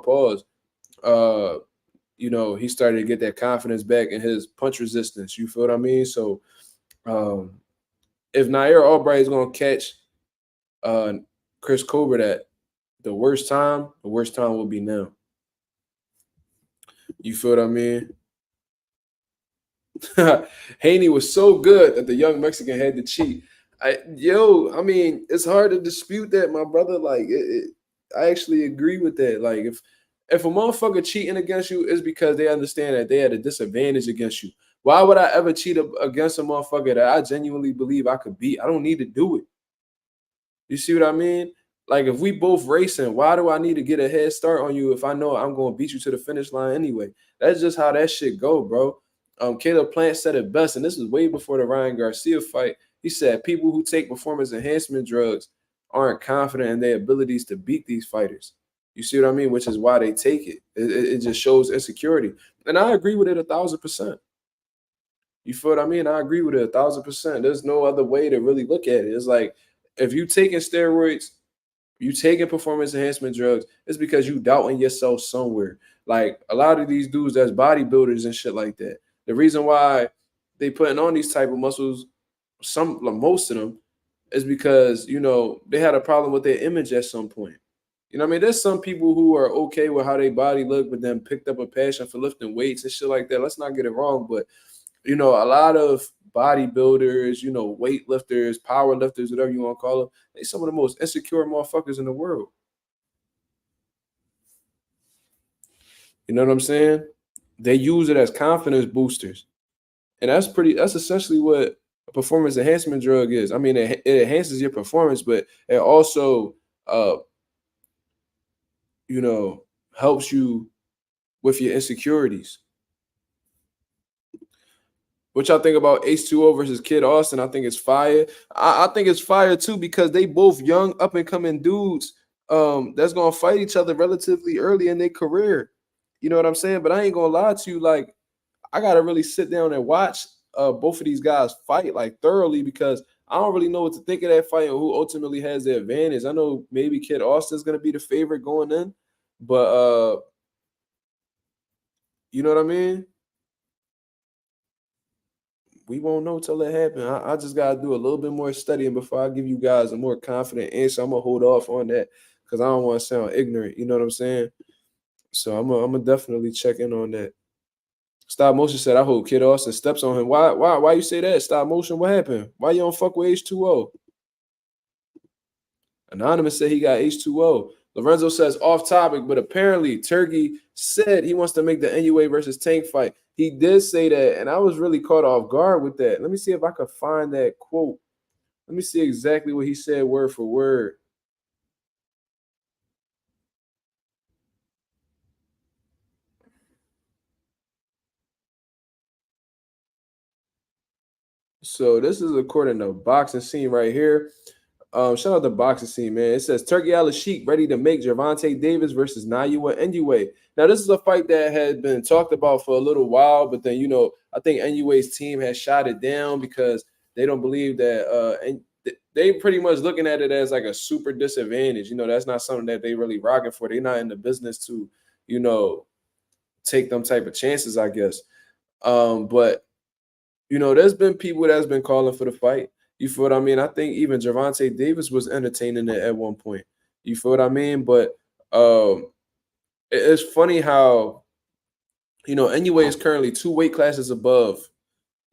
Speaker 1: he started to get that confidence back in his punch resistance. You feel what I mean? So if Nair Albright is going to catch Chris Colbert at the worst time will be now. You feel what I mean? Haney was so good that the young Mexican had to cheat. It's hard to dispute that, my brother. I actually agree with that. If a motherfucker cheating against you, it's because they understand that they had a disadvantage against you. Why would I ever cheat against a motherfucker that I genuinely believe I could beat? I don't need to do it. You see what I mean? If we both racing, why do I need to get a head start on you if I know I'm going to beat you to the finish line anyway? That's just how that shit go, bro. Caleb Plant said it best, and this is way before the Ryan Garcia fight. He said people who take performance enhancement drugs aren't confident in their abilities to beat these fighters. You see what I mean? Which is why they take it. It just shows insecurity. And I agree with it 1,000%. You feel what I mean? I agree with it 1,000%. There's no other way to really look at it. It's if you taking steroids, you taking performance enhancement drugs, it's because you doubting yourself somewhere. A lot of these dudes that's bodybuilders and shit like that. The reason why they putting on these type of muscles, most of them, is because, they had a problem with their image at some point. There's some people who are okay with how their body look, but then picked up a passion for lifting weights and shit like that. Let's not get it wrong, but, a lot of bodybuilders, weightlifters, power lifters, whatever you want to call them, they some of the most insecure motherfuckers in the world. You know what I'm saying? They use it as confidence boosters. And that's essentially what a performance enhancement drug is. It enhances your performance, but it also helps you with your insecurities. What y'all think about H2O versus Kid Austin? I think it's fire. I think it's fire too because they both young, up and coming dudes that's gonna fight each other relatively early in their career. You know what I'm saying? But I ain't gonna lie to you, I gotta really sit down and watch both of these guys fight thoroughly because I don't really know what to think of that fight and who ultimately has the advantage. I know maybe Kid Austin's gonna be the favorite going in, but you know what I mean? We won't know till it happens. I just gotta do a little bit more studying before I give you guys a more confident answer. I'm gonna hold off on that because I don't want to sound ignorant. You know what I'm saying? So I'm gonna definitely check in on that. Stop motion said, I hope Kid Austin steps on him. Why you say that? Stop motion. What happened? Why you don't fuck with H2O? Anonymous said he got H2O. Lorenzo says off topic, but apparently Turkey said he wants to make the NUA versus Tank fight. He did say that, and I was really caught off guard with that. Let me see if I could find that quote. Let me see exactly what he said word for word. So this is according to Boxing Scene right here. Shout out to Boxing Scene, man. It says Turki Alalshikh ready to make Gervonta Davis versus Nayua Inoue. Now, this is a fight that had been talked about for a little while, but then, I think Inoue's team has shot it down because they don't believe that and they pretty much looking at it as like a super disadvantage. That's not something that they really rocking for. They're not in the business to, take them type of chances, I guess. But there's been people that's been calling for the fight. You feel what I mean? I think even Gervonta Davis was entertaining it at one point. You feel what I mean? But it's funny how, Inoue is currently 2 weight classes above,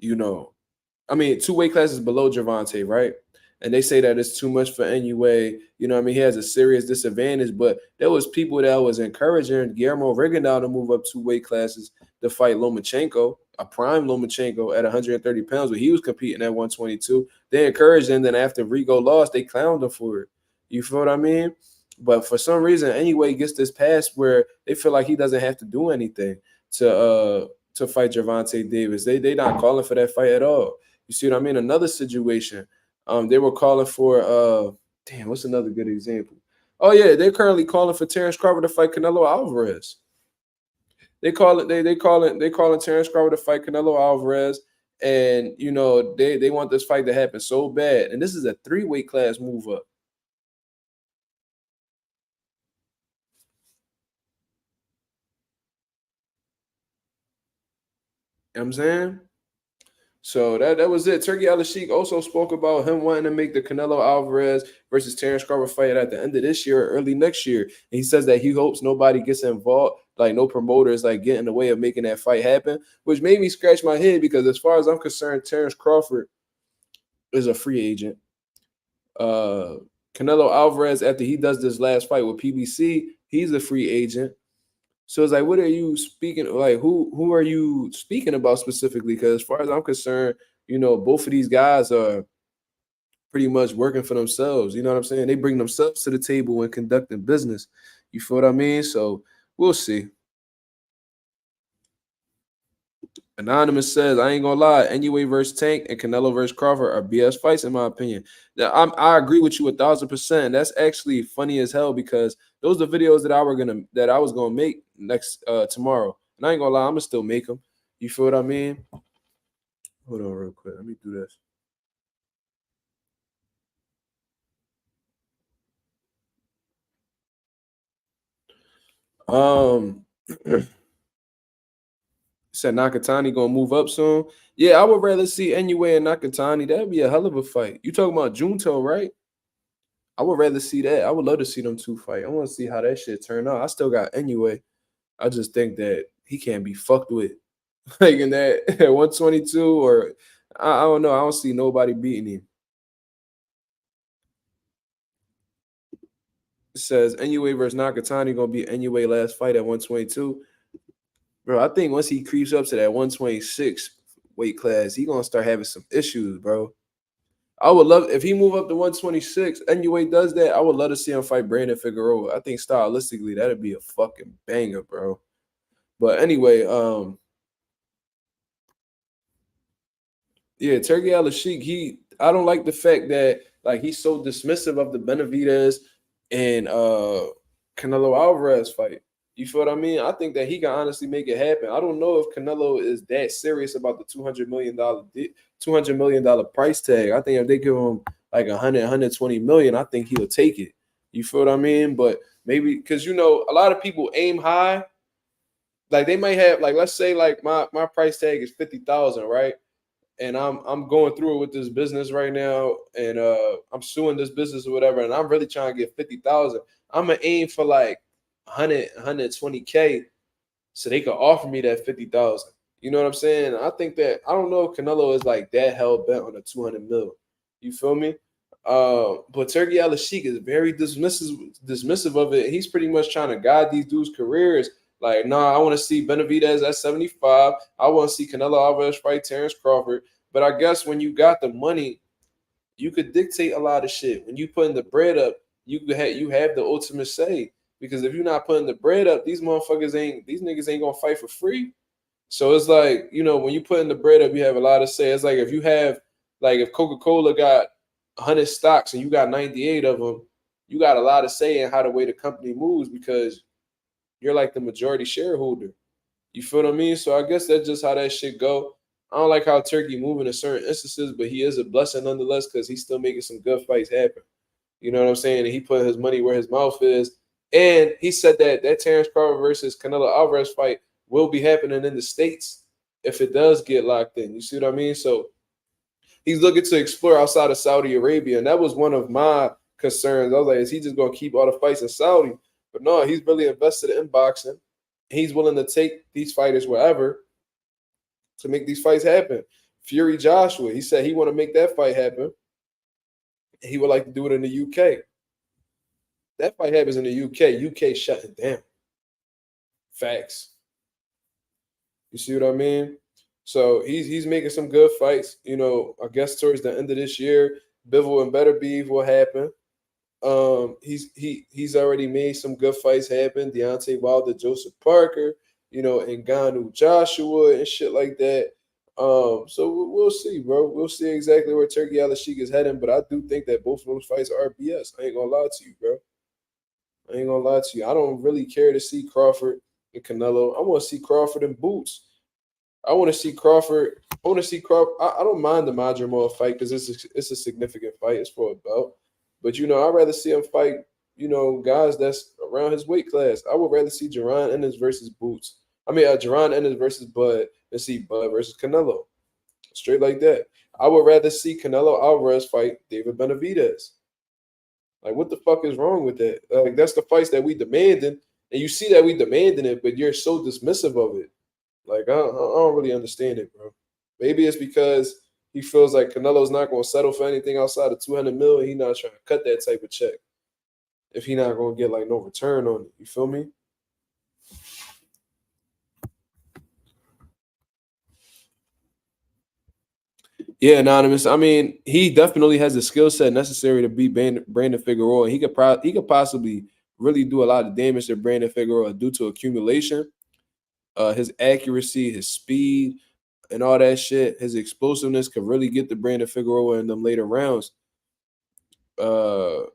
Speaker 1: 2 weight classes below Gervonta, right? And they say that it's too much for Inoue. He has a serious disadvantage. But there was people that was encouraging Guillermo Rigondeaux to move up 2 weight classes to fight Lomachenko, a prime Lomachenko at 130 pounds, when he was competing at 122. They encouraged him. Then after Rigo lost, they clowned him for it. You feel what I mean? But for some reason, Inoue gets this pass where they feel like he doesn't have to do anything to fight Gervonta Davis. They not calling for that fight at all. You see what I mean? Another situation. They were calling for what's another good example? Oh yeah, they're currently calling for Terrence Crawford to fight Canelo Alvarez. They calling Terrence Crawford to fight Canelo Alvarez, and they want this fight to happen so bad. And this is a 3 weight class move up. You know what I'm saying? So that was it. Turki Alalshikh also spoke about him wanting to make the Canelo Alvarez versus Terrence Crawford fight at the end of this year or early next year. And he says that he hopes nobody gets involved, like no promoters like get in the way of making that fight happen, which made me scratch my head because as far as I'm concerned, Terrence Crawford is a free agent. Canelo Alvarez, after he does this last fight with PBC, he's a free agent. So it's like, what are you speaking? Like, who are you speaking about specifically? Because as far as I'm concerned, both of these guys are pretty much working for themselves. You know what I'm saying? They bring themselves to the table when conducting business. You feel what I mean? So we'll see. Anonymous says, I ain't gonna lie, Inoue versus Tank and Canelo versus Crawford are BS fights, in my opinion. Now, I agree with you 1,000%. That's actually funny as hell because those are videos that I was gonna make next tomorrow. And I ain't gonna lie, I'm gonna still make them. You feel what I mean? Hold on real quick. Let me do this. Said Nakatani gonna move up soon. Yeah, I would rather see Inoue and Nakatani. That'd be a hell of a fight. You talking about Junto, right? I would rather see that. I would love to see them 2 fight. I want to see how that shit turn out. I still got Inoue. I just think that he can't be fucked with. Like in that at 122 or I don't know. I don't see nobody beating him. It says Inoue versus Nakatani gonna be Inoue last fight at 122. Bro, I think once he creeps up to that 126 weight class, he gonna start having some issues, bro. I would love if he move up to 126. Inoue does that. I would love to see him fight Brandon Figueroa. I think stylistically that'd be a fucking banger, bro. But anyway, yeah, Turki Alalshikh, I don't like the fact that like he's so dismissive of the Benavidez and Canelo Alvarez fight. You feel what I mean? I think that he can honestly make it happen. I don't know if Canelo is that serious about the $200 million price tag. I think if they give him like 120 million, I think he'll take it. You feel what I mean? But maybe because a lot of people aim high. Like they might have, like, let's say like my price tag is 50,000, right? And I'm going through it with this business right now, and I'm suing this business or whatever, and I'm really trying to get 50,000. I'm gonna aim for like 120K, so they could offer me that 50,000. You know what I'm saying? I think that I don't know if Canelo is like that hell bent on a 200 mil. You feel me? But Turki Alalshikh is very dismissive of it. He's pretty much trying to guide these dudes' careers. Like, nah, I want to see Benavidez at 75. I want to see Canelo Alvarez fight Terrence Crawford. But I guess when you got the money, you could dictate a lot of shit. When you putting the bread up, you have the ultimate say. Because if you're not putting the bread up, these niggas ain't gonna fight for free. So it's like, when you putting the bread up, you have a lot of say. It's like if Coca-Cola got 100 stocks and you got 98 of them, you got a lot of say in how the way the company moves because you're like the majority shareholder. You feel what I mean? So I guess that's just how that shit go. I don't like how Turkey moving in certain instances, but he is a blessing nonetheless because he's still making some good fights happen. You know what I'm saying? And he put his money where his mouth is. And he said that Terrence Crawford versus Canelo Alvarez fight will be happening in the States if it does get locked in. You see what I mean? So he's looking to explore outside of Saudi Arabia. And that was one of my concerns. I was like, is he just going to keep all the fights in Saudi? But no, he's really invested in boxing. He's willing to take these fighters wherever to make these fights happen. Fury Joshua, he said he want to make that fight happen. He would like to do it in the UK. That fight happens in the UK. UK shutting down. Facts. You see what I mean? So he's making some good fights. I guess towards the end of this year, Bivol and Better Beef will happen. He's already made some good fights happen. Deontay Wilder, Joseph Parker, Ngannou, Joshua, and shit like that. So we'll see, bro. We'll see exactly where Turki Alalshikh is heading, but I do think that both of those fights are BS. I ain't gonna lie to you, bro. I ain't gonna lie to you. I don't really care to see Crawford and Canelo. I want to see Crawford and Boots. I want to see Crawford. I don't mind the MarkMazuma fight because it's a significant fight. It's for a belt. But, I'd rather see him fight, guys that's around his weight class. I would rather see Jaron Ennis versus Boots. Jaron Ennis versus Bud than see Bud versus Canelo. Straight like that. I would rather see Canelo Alvarez fight David Benavidez. Like, what the fuck is wrong with that? Like, that's the fights that we demanding. And you see that we demanding it, but you're so dismissive of it. Like, I don't really understand it, bro. Maybe it's because he feels like Canelo's not going to settle for anything outside of 200 mil, and he's not trying to cut that type of check if he's not going to get, like, no return on it. You feel me? Yeah, Anonymous. He definitely has the skill set necessary to beat Brandon Figueroa. He could possibly really do a lot of damage to Brandon Figueroa due to accumulation. His accuracy, his speed, and all that shit, his explosiveness could really get to Brandon Figueroa in them later rounds. But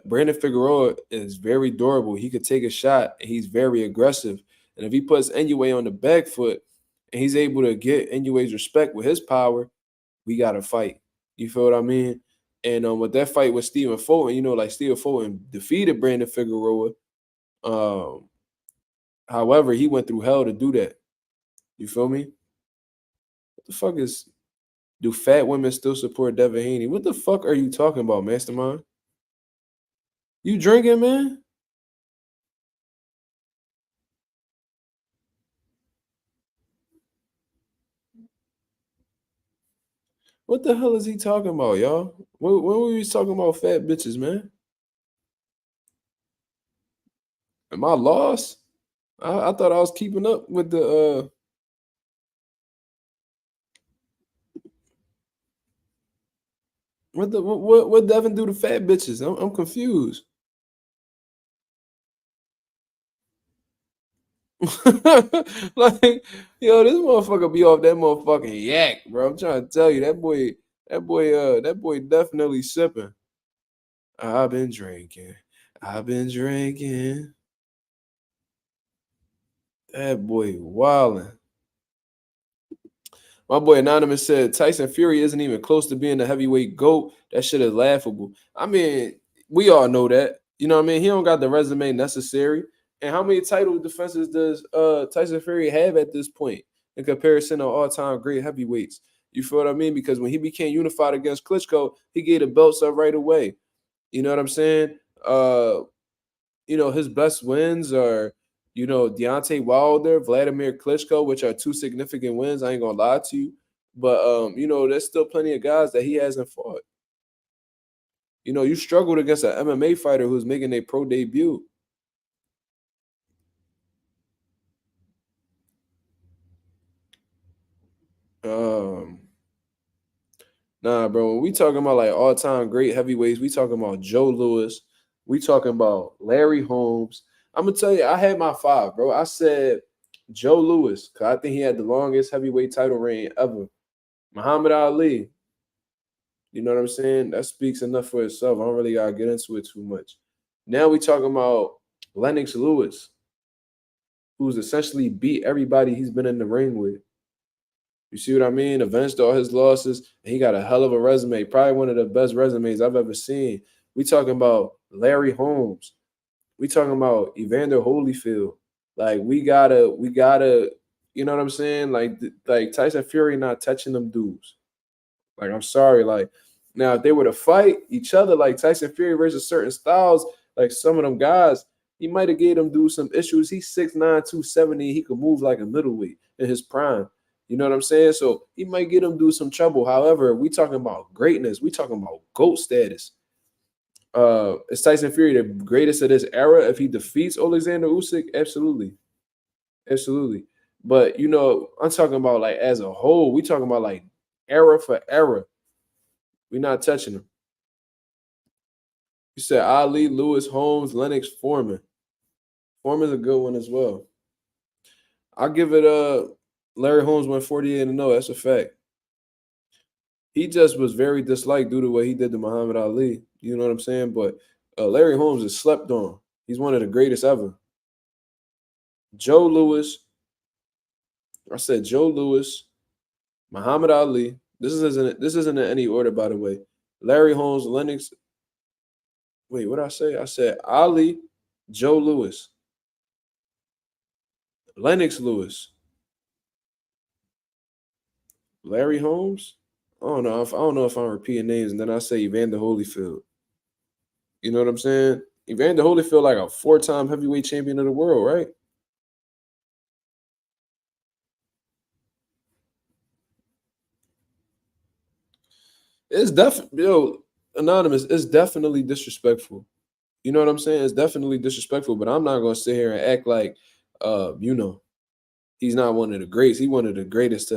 Speaker 1: Brandon Figueroa is very durable. He could take a shot. And he's very aggressive. And if he puts Inoue on the back foot and he's able to get Inoue's respect with his power, we got to fight. You feel what I mean? And with that fight with Stephen Fulton, like Stephen Fulton defeated Brandon Figueroa. However, he went through hell to do that. You feel me? What the fuck do fat women still support Devin Haney? What the fuck are you talking about, Mastermind? You drinking, man? What the hell is he talking about, y'all? When were we talking about fat bitches, man? Am I lost? I thought I was keeping up with the what Devin do to fat bitches? I'm confused. Like, yo, this motherfucker be off that motherfucking yak, bro. I'm trying to tell you, that boy definitely sipping. I've been drinking. That boy wildin'. My boy Anonymous said Tyson Fury isn't even close to being the heavyweight GOAT. That shit is laughable. I mean, we all know that. You know what I mean? He don't got the resume necessary. And how many title defenses does Tyson Fury have at this point in comparison to all-time great heavyweights? You feel what I mean? Because when he became unified against Klitschko, he gave the belts up right away. You know what I'm saying? His best wins are, Deontay Wilder, Vladimir Klitschko, which are two significant wins. I ain't gonna lie to you. But there's still plenty of guys that he hasn't fought. You struggled against an MMA fighter who's making a pro debut. Nah, bro. When we talking about like all-time great heavyweights, we talking about Joe Louis. We talking about Larry Holmes. I'm gonna tell you, I had my 5, bro. I said Joe Louis, because I think he had the longest heavyweight title reign ever. Muhammad Ali. You know what I'm saying? That speaks enough for itself. I don't really gotta get into it too much. Now we talking about Lennox Lewis, who's essentially beat everybody he's been in the ring with. You see what I mean? Avenged all his losses, and he got a hell of a resume. Probably one of the best resumes I've ever seen. We talking about Larry Holmes. We talking about Evander Holyfield. Like we gotta, you know what I'm saying? Like Tyson Fury not touching them dudes. Like I'm sorry. Like now, if they were to fight each other, like Tyson Fury versus certain styles, like some of them guys, he might have gave them dudes some issues. He's 6'9", 270. He could move like a middleweight in his prime. You know what I'm saying? So he might get him do some trouble. However, we talking about greatness. We talking about GOAT status. Is Tyson Fury the greatest of this era if he defeats Alexander Usyk? Absolutely. Absolutely. But, I'm talking about like as a whole. We talking about like era for era. We're not touching him. You said Ali, Lewis, Holmes, Lennox, Foreman. Foreman's a good one as well. I'll give it Larry Holmes went 48-0. That's a fact. He just was very disliked due to what he did to Muhammad Ali. You know what I'm saying? But Larry Holmes is slept on. He's one of the greatest ever. Joe Louis. I said Joe Louis, Muhammad Ali. This isn't in any order, by the way. Larry Holmes, Lennox. Wait, what did I say? I said Ali, Joe Louis, Lennox Lewis, Larry Holmes. I don't know if I'm repeating names, and then I say Evander Holyfield. You know what I'm saying? Evander Holyfield, like a 4-time heavyweight champion of the world, right? It's definitely Anonymous. It's definitely disrespectful. You know what I'm saying? It's definitely disrespectful. But I'm not gonna sit here and act like, he's not one of the greats. He's one of the greatest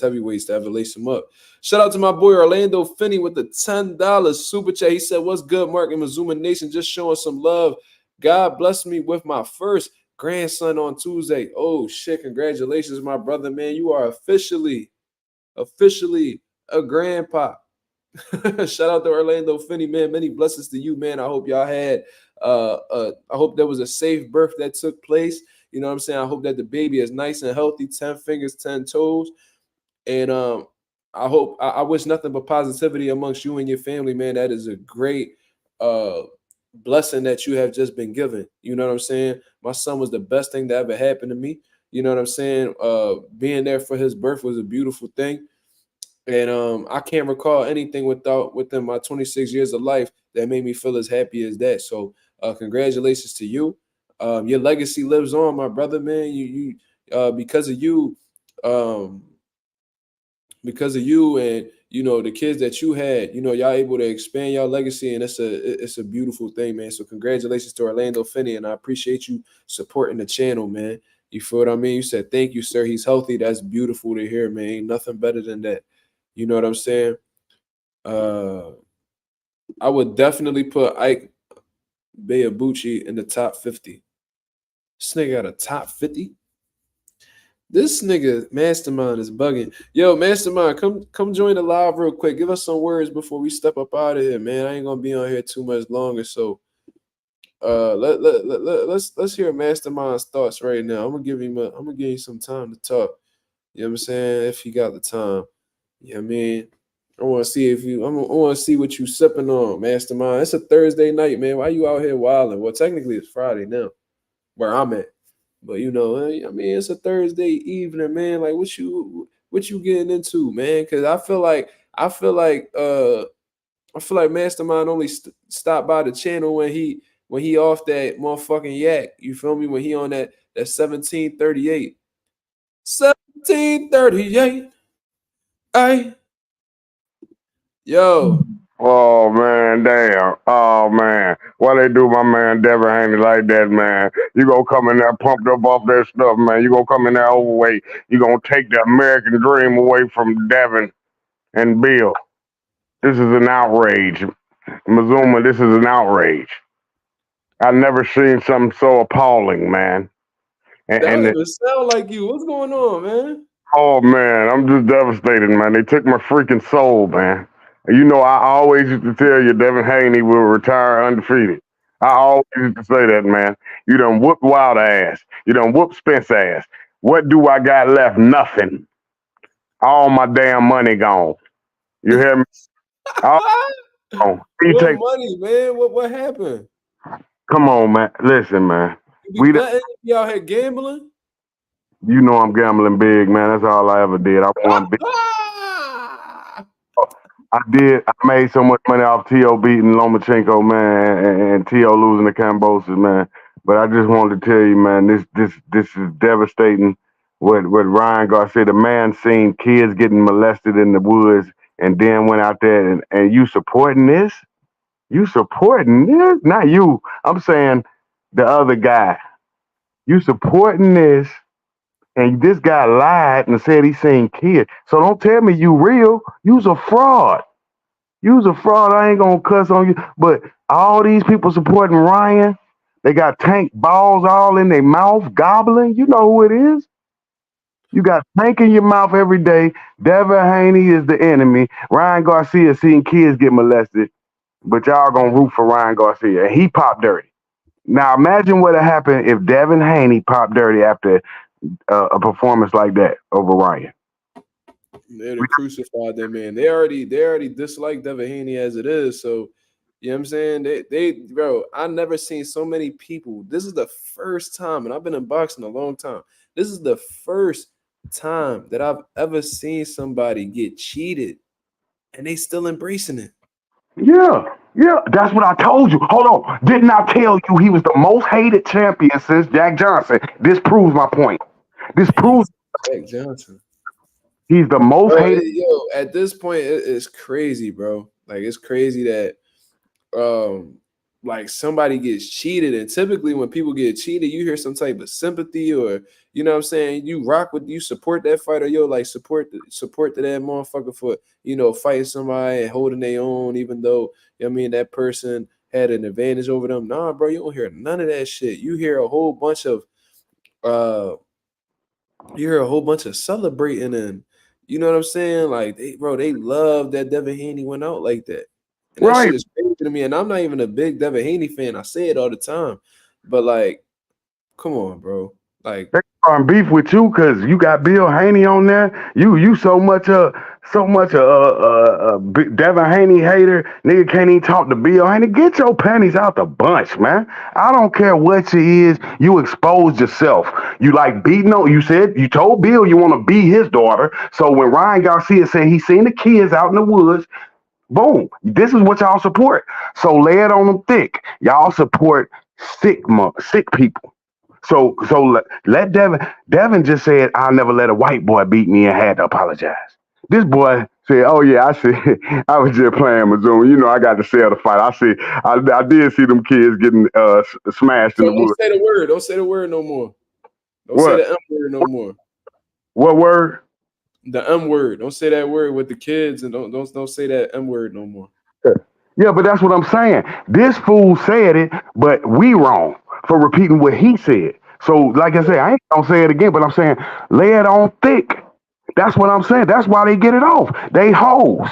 Speaker 1: heavyweights to ever lace him up. Shout out to my boy Orlando Finney with the $10 super chat. He said, "What's good, MarkMazuma Nation? Just showing some love. God bless me with my first grandson on Tuesday." Oh shit! Congratulations, my brother, man. You are officially a grandpa. Shout out to Orlando Finney, man. Many blessings to you, man. I hope y'all had I hope there was a safe birth that took place. You know what I'm saying? I hope that the baby is nice and healthy, 10 fingers, 10 toes. And I wish nothing but positivity amongst you and your family, man. That is a great blessing that you have just been given. You know what I'm saying? My son was the best thing that ever happened to me. You know what I'm saying? Being there for his birth was a beautiful thing. And I can't recall anything within my 26 years of life that made me feel as happy as that. So congratulations to you. Your legacy lives on, my brother, man. You because of you, and the kids that you had, y'all able to expand your legacy, and it's a beautiful thing, man. So congratulations to Orlando Finney, and I appreciate you supporting the channel, man. You feel what I mean? You said thank you, sir. He's healthy. That's beautiful to hear, man. Ain't nothing better than that. You know what I'm saying? I would definitely put Ike Bayabuchi in the top 50. This nigga got a top 50. This nigga Mastermind is bugging. Yo, Mastermind, come join the live real quick. Give us some words before we step up out of here, man. I ain't gonna be on here too much longer. So let's hear Mastermind's thoughts right now. I'm gonna give you some time to talk. You know what I'm saying? If you got the time. You know what I mean? I want to see I want to see what you sipping on, Mastermind. It's a Thursday night, man. Why you out here wilding? Well, technically it's Friday now, where I'm at. But you know, I mean, it's a Thursday evening, man. Like, what you getting into, man? Because I feel like Mastermind only stopped by the channel when he off that motherfucking yak. You feel me? When he on that 1738. 1738. Hey, yo.
Speaker 2: Oh man, damn. Oh man. Why they do my man Devin Haney like that, man? You gonna come in there pumped up off that stuff, man. You gonna come in there overweight. You gonna take the American dream away from Devin and Bill. This is an outrage. Mazuma, this is an outrage. I've never seen something so appalling, man.
Speaker 1: That don't even sound like you. What's going on, man?
Speaker 2: Oh man, I'm just devastated, man. They took my freaking soul, man. You know, I always used to tell you Devin Haney will retire undefeated. I always used to say that, man. You done whooped Wild ass. You done whooped Spence ass. What do I got left? Nothing. All my damn money gone. You hear me? All gone.
Speaker 1: What money, man? What happened?
Speaker 2: Come on, man. Listen, man.
Speaker 1: You be out here gambling?
Speaker 2: You know I'm gambling big, man. That's all I ever did. I won big. I did. I made so much money off T.O. beating Lomachenko, man, and T.O. losing to Kambosos, man. But I just wanted to tell you, man, this is devastating. What Ryan Garcia, the man seen kids getting molested in the woods and then went out there and you supporting this? You supporting this? Not you. I'm saying the other guy. You supporting this, and this guy lied and said he seen kids. So don't tell me you real. You's a fraud. You's a fraud. I ain't gonna cuss on you. But all these people supporting Ryan, they got tank balls all in their mouth, gobbling. You know who it is. You got tank in your mouth every day. Devin Haney is the enemy. Ryan Garcia seeing kids get molested, but y'all gonna root for Ryan Garcia. And he popped dirty. Now imagine what would happen if Devin Haney popped dirty after a performance like that over Ryan.
Speaker 1: They'd have crucified that man. They already dislike Devin Haney as it is. So, you know what I'm saying? Bro, I never seen so many people. This is the first time, and I've been in boxing a long time. This is the first time that I've ever seen somebody get cheated and they still embracing it.
Speaker 2: Yeah, that's what I told you. Hold on. Didn't I tell you he was the most hated champion since Jack Johnson? This proves my point. This proves
Speaker 1: Jack Johnson.
Speaker 2: He's the most hated.
Speaker 1: Yo, at this point, it's crazy, bro. Like, it's crazy that like somebody gets cheated, and typically when people get cheated, you hear some type of sympathy, or you know what I'm saying, you support that fighter, yo, like support to that motherfucker for, you know, fighting somebody and holding their own, even though, you know what I mean, that person had an advantage over them. Nah, bro, you don't hear none of that shit. You hear a whole bunch of celebrating, and you know what I'm saying? Like, they love that Devin Haney went out like that. And that shit is crazy to me. And I'm not even a big Devin Haney fan. I say it all the time. But, like, come on, bro. Like,
Speaker 2: they are in beef with you because you got Bill Haney on there. You so much Devin Haney hater. Nigga can't even talk to Bill Haney. Get your panties out the bunch, man. I don't care what she is. You exposed yourself. You like beating on. You told Bill you want to beat his daughter. So when Ryan Garcia said he seen the kids out in the woods, boom. This is what y'all support. So lay it on them thick. Y'all support sick people. So let Devin just said, I'll never let a white boy beat me and had to apologize. This boy said, oh yeah, I see. I was just playing Mazuma. You know, I got to sell the fight. I did see them kids getting smashed in the woods.
Speaker 1: Don't say the word. Don't say the word no more. Don't say the M word no more.
Speaker 2: What word?
Speaker 1: The M word. Don't say that word with the kids, and don't say that M word no more.
Speaker 2: Yeah, but that's what I'm saying. This fool said it, but we wrong for repeating what he said. So, like I said, I ain't gonna say it again, but I'm saying lay it on thick. That's what I'm saying. That's why they get it off. They hoes,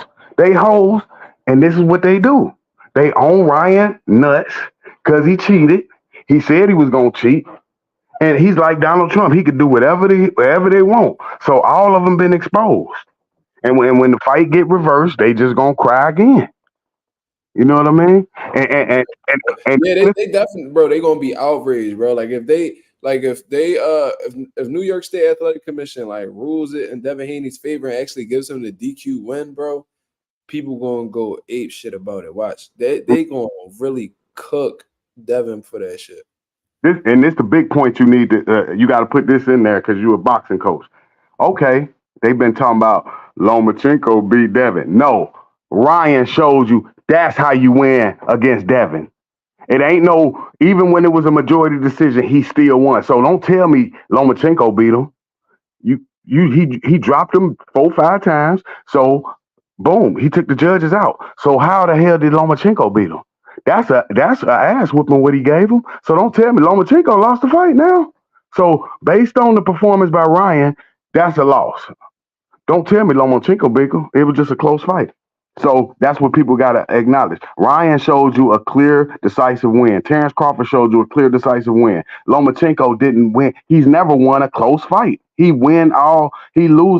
Speaker 2: and this is what they do. They own Ryan nuts. because he cheated. He said he was gonna cheat. And he's like Donald Trump. He could do whatever they want. So all of them been exposed. And when the fight get reversed, they just gonna cry again. You know what I mean? And
Speaker 1: Yeah, they definitely, bro. They gonna be outraged, bro. Like if New York State Athletic Commission like rules it in Devin Haney's favor and actually gives him the DQ win, bro, people gonna go ape shit about it. Watch, they gonna really cook Devin for that shit.
Speaker 2: this the big point you need to you got to put this in there because you're a boxing coach. Okay, they've been talking about Lomachenko beat Devin. No, Ryan showed you that's how you win against Devin. It ain't no, even when it was a majority decision, he still won. So don't tell me Lomachenko beat him. He dropped him 4-5 times. So boom, he took the judges out. So how the hell did Lomachenko beat him? That's a ass whooping what he gave him. So don't tell me Lomachenko lost the fight now. So based on the performance by Ryan, that's a loss. Don't tell me Lomachenko beat him. It was just a close fight. So that's what people got to acknowledge. Ryan showed you a clear, decisive win. Terrence Crawford showed you a clear, decisive win. Lomachenko didn't win. He's never won a close fight. He lose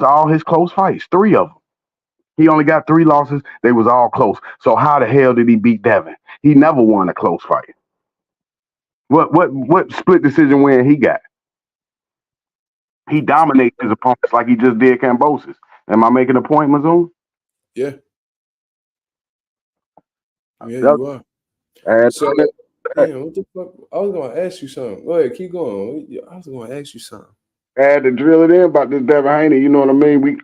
Speaker 2: all his close fights, 3 of them. He only got 3 losses. They was all close. So how the hell did he beat Devin? He never won a close fight. What split decision win he got? He dominates his opponents like he just did Kambosos. Am I making a point, Mazuma?
Speaker 1: Yeah. Yeah, you are. So, damn, what the fuck? I was gonna ask you something. Go ahead, keep going. I was gonna ask you something.
Speaker 2: I had to drill it in about this Devin Haney. You know what I mean?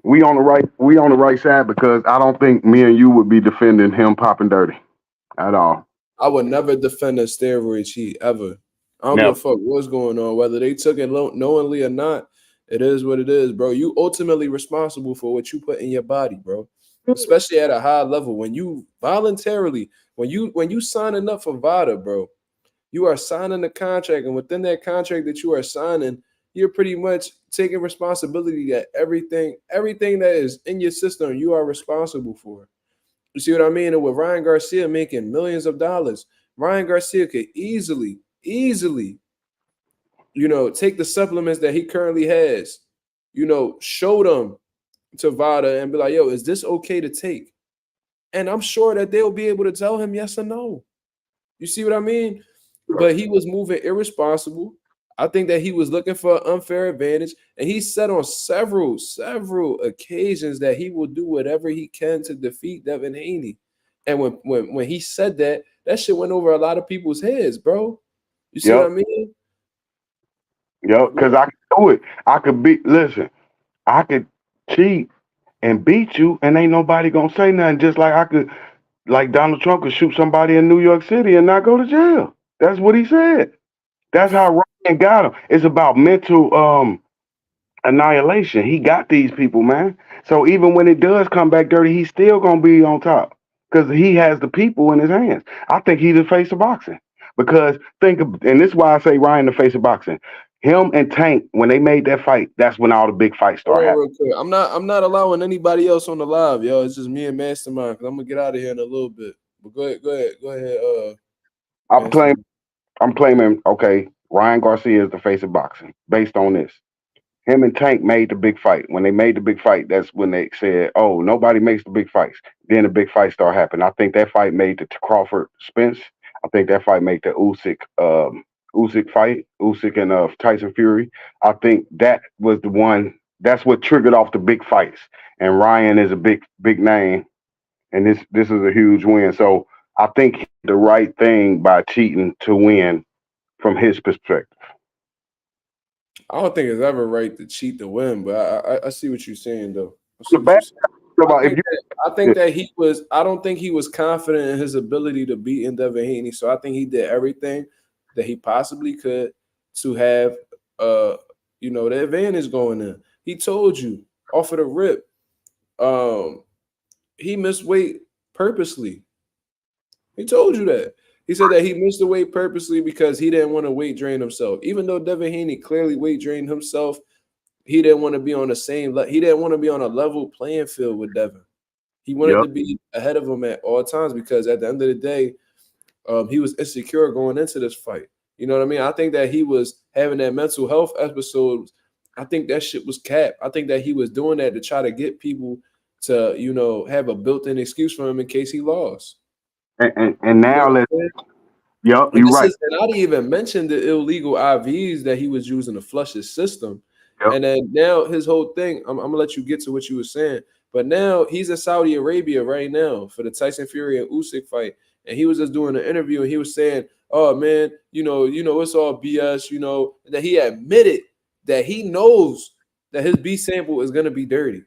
Speaker 2: We on the right side because I don't think me and you would be defending him popping dirty at all.
Speaker 1: I would never defend a steroid cheat ever. I don't give a fuck what's going on, whether they took it knowingly or not. It is what it is, bro. You ultimately responsible for what you put in your body, bro. Especially at a high level. When you voluntarily, when you signing up for VADA, bro, you are signing a contract, and within that contract that you are signing, you're pretty much taking responsibility that everything that is in your system, you are responsible for. You see what I mean? And with Ryan Garcia making millions of dollars, Ryan Garcia could easily, take the supplements that he currently has, show them to VADA and be like, yo, is this okay to take? And I'm sure that they'll be able to tell him yes or no. You see what I mean? But he was moving irresponsible. I think that he was looking for an unfair advantage. And he said on several occasions that he will do whatever he can to defeat Devin Haney. And when he said that shit went over a lot of people's heads, bro. You see what I mean?
Speaker 2: Yep, because I could do it. I could cheat and beat you, and ain't nobody gonna say nothing. Just like Donald Trump could shoot somebody in New York City and not go to jail. That's what he said. That's how Ryan got him. It's about mental annihilation. He got these people, man. So even when it does come back dirty, he's still gonna be on top because he has the people in his hands. I think he's the face of boxing because and this is why I say Ryan the face of boxing. Him and Tank, when they made that fight, that's when all the big fights start happening.
Speaker 1: I'm not allowing anybody else on the live, yo. It's just me and Mastermind because I'm gonna get out of here in a little bit. But go ahead.
Speaker 2: I'm claiming, okay, Ryan Garcia is the face of boxing based on this. Him and Tank made the big fight. When they made the big fight, that's when they said, oh, nobody makes the big fights. Then the big fights start happening. I think that fight made the Crawford Spence. I think that fight made the Usyk fight, Usyk and Tyson Fury. I think that was the one. That's what triggered off the big fights. And Ryan is a big name, and this is a huge win. So I think he did the right thing by cheating to win from his perspective.
Speaker 1: I don't think it's ever right to cheat to win, but I see what you're saying though. I think that he was. I don't think he was confident in his ability to beat Devin Haney. So I think he did everything that he possibly could to have the advantage going in. He told you off of the rip, he missed weight purposely. He told you that. He said that he missed the weight purposely because he didn't want to weight drain himself. Even though Devin Haney clearly weight drained himself, he didn't want to be on the same he didn't want to be on a level playing field with Devin. He wanted to be ahead of him at all times because at the end of the day, He was insecure going into this fight. You know what I mean? I think that he was having that mental health episode. I think that shit was cap. I think that he was doing that to try to get people to, you know, have a built-in excuse for him in case he lost.
Speaker 2: And now
Speaker 1: You know
Speaker 2: let's. Yup, you're right.
Speaker 1: And I didn't even mention the illegal IVs that he was using to flush his system.
Speaker 2: Yep.
Speaker 1: And then now his whole thing, I'm gonna let you get to what you were saying, but now he's in Saudi Arabia right now for the Tyson Fury and Usyk fight, and he was just doing an interview and he was saying, "Oh man, you know, it's all BS," you know, and that he admitted that he knows that his B sample is gonna be dirty.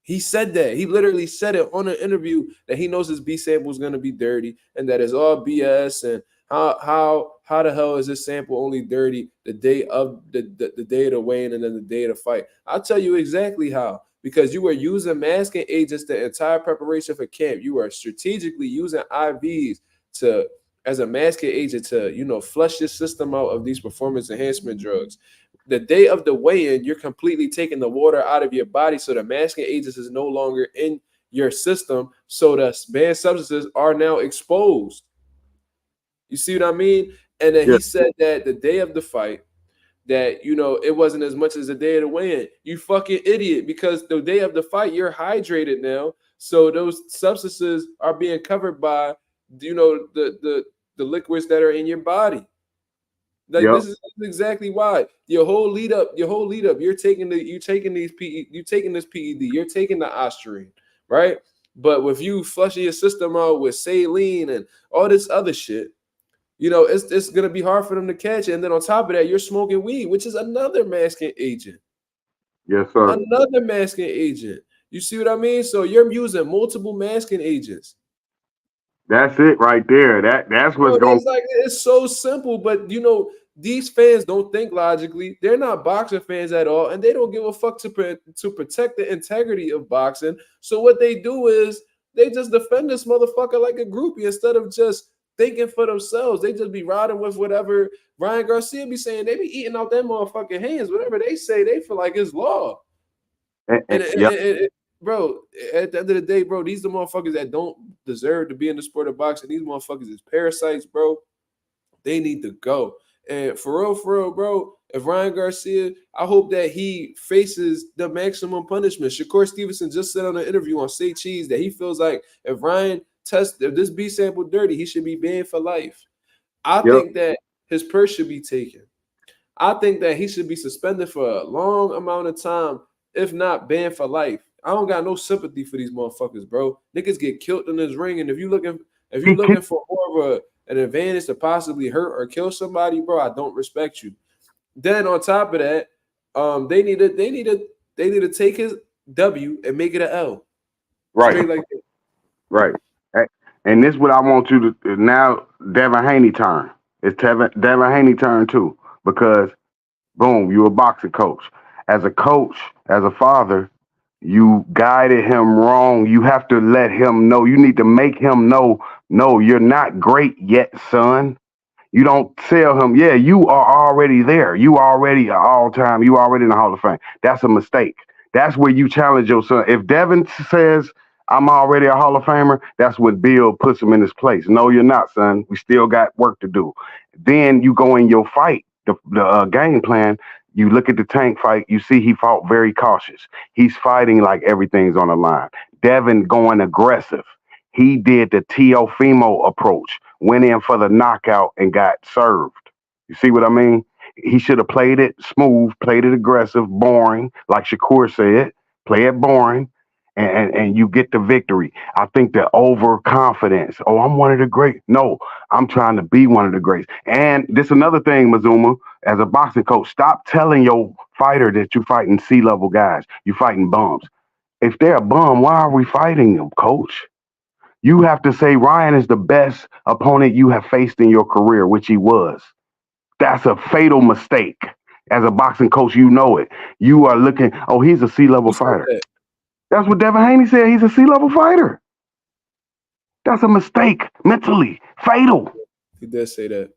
Speaker 1: He said that. He literally said it on an interview that he knows his B sample is going to be dirty and that it's all BS. And how the hell is this sample only dirty the day of the day of the weigh-in and then the day of the fight? I'll tell you exactly how. Because you were using masking agents the entire preparation for camp. You were strategically using IVs as a masking agent to, you know, flush your system out of these performance enhancement drugs. The day of the weigh-in, you're completely taking the water out of your body, so the masking agents is no longer in your system, so the banned substances are now exposed. You see what I mean? And then he said that the day of the fight, that, you know, it wasn't as much as the day of the weigh-in. You fucking idiot, because the day of the fight, you're hydrated now, so those substances are being covered by, you know, the liquids that are in your body. Like this is exactly why your whole lead up, you're taking this PED, you're taking the Ostarine, right? But with you flushing your system out with saline and all this other shit, you know, it's gonna be hard for them to catch it. And then on top of that, you're smoking weed, which is another masking agent.
Speaker 2: Yes, sir.
Speaker 1: Another masking agent. You see what I mean? So you're using multiple masking agents.
Speaker 2: That's it right there. That's what's going.
Speaker 1: It's so simple, but you know, these fans don't think logically. They're not boxing fans at all, and they don't give a fuck to protect the integrity of boxing. So what they do is they just defend this motherfucker like a groupie instead of just thinking for themselves. They just be riding with whatever Ryan Garcia be saying. They be eating out their motherfucking hands. Whatever they say, they feel like it's law. Bro, at the end of the day, bro, these the motherfuckers that don't deserve to be in the sport of boxing. These motherfuckers is parasites, bro. They need to go. And for real, bro, if Ryan Garcia, I hope that he faces the maximum punishment. Shakur Stevenson just said on an interview on Say Cheese that he feels like if this B sample dirty, he should be banned for life. I think that his purse should be taken. I think that he should be suspended for a long amount of time, if not banned for life. I don't got no sympathy for these motherfuckers, bro. Niggas get killed in this ring, and if you're looking for more of an advantage to possibly hurt or kill somebody, bro, I don't respect you. Then on top of that, they need to take his W and make it an L.
Speaker 2: Right.
Speaker 1: Like that.
Speaker 2: Right. And this is what I want you to now. Devin Haney turn. It's Devin Haney turn too, because boom, you're a boxing coach. As a coach, as a father, you guided him wrong. You have to let him know. You need to make him know, no, you're not great yet, son. You don't tell him, yeah, you are already there. You already are all-time. You already in the Hall of Fame. That's a mistake. That's where you challenge your son. If Devin says, I'm already a Hall of Famer, that's what Bill puts him in his place. No, you're not, son. We still got work to do. Then you go in your fight, the game plan. You look at the Tank fight, you see he fought very cautious. He's fighting like everything's on the line. Devin going aggressive. He did the Teofimo approach, went in for the knockout and got served. You see what I mean? He should have played it smooth, played it aggressive, boring, like Shakur said, play it boring, and you get the victory. I think the overconfidence. Oh, I'm one of the great. No, I'm trying to be one of the greats. And this another thing, Mazuma, as a boxing coach, stop telling your fighter that you're fighting C-level guys. You're fighting bums. If they're a bum, why are we fighting them, coach? You have to say Ryan is the best opponent you have faced in your career, which he was. That's a fatal mistake. As a boxing coach, you know it. You are looking, oh, he's a C-level fighter. That's what Devin Haney said. He's a C-level fighter. That's a mistake, mentally, fatal.
Speaker 1: He did say that.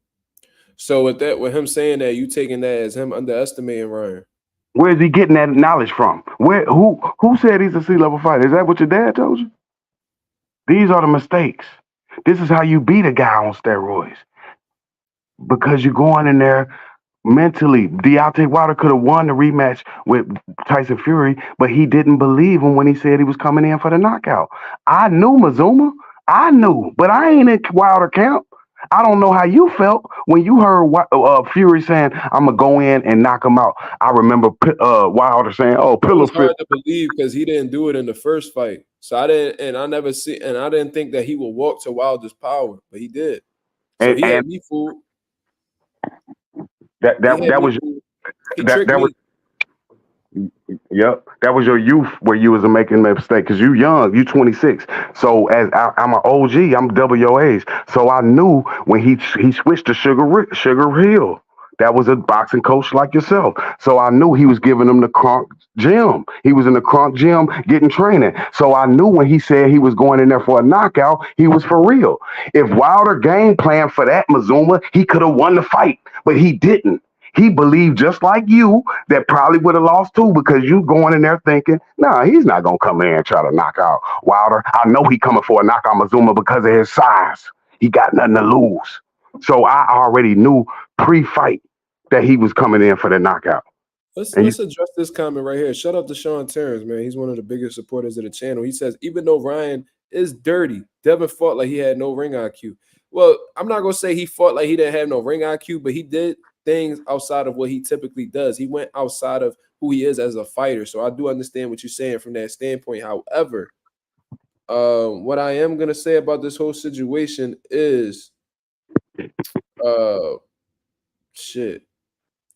Speaker 1: So with him saying that, you taking that as him underestimating Ryan?
Speaker 2: Where is he getting that knowledge from? Who said he's a C-level fighter? Is that what your dad told you? These are the mistakes. This is how you beat a guy on steroids because you're going in there mentally. Deontay Wilder could have won the rematch with Tyson Fury, but he didn't believe him when he said he was coming in for the knockout. I knew Mazuma. I knew, but I ain't in Wilder camp. I don't know how you felt when you heard Fury saying, "I'm gonna go in and knock him out." I remember Wilder saying, "Oh,
Speaker 1: It
Speaker 2: pillow
Speaker 1: was hard
Speaker 2: fit."
Speaker 1: to believe because he didn't do it in the first fight. So I didn't think that he would walk to Wilder's power, but he did. So he had
Speaker 2: And
Speaker 1: me fooled.
Speaker 2: that
Speaker 1: He had me
Speaker 2: was
Speaker 1: fooled. He
Speaker 2: that
Speaker 1: tricked me.
Speaker 2: Yep, that was your youth where you was making a mistake because you young, you 26. So as I'm an OG, I'm double your age. So I knew when he switched to Sugar Hill. That was a boxing coach like yourself. So I knew he was giving him the Crunk gym. He was in the Crunk gym getting training. So I knew when he said he was going in there for a knockout, he was for real. If Wilder game plan for that Mazuma, he could have won the fight, but he didn't. He believed just like you that probably would have lost too because you going in there thinking, nah, he's not gonna come in and try to knock out Wilder. I know he coming for a knockout Mazuma because of his size. He got nothing to lose. So I already knew pre-fight that he was coming in for the knockout.
Speaker 1: Let's address this comment right here. Shout out to Sean Terrence, man. He's one of the biggest supporters of the channel. He says, even though Ryan is dirty, Devin fought like he had no ring IQ. Well, I'm not gonna say he fought like he didn't have no ring IQ, but he did things outside of what he typically does. He went outside of who he is as a fighter. So I do understand what you're saying from that standpoint. However, what I am gonna say about this whole situation is shit.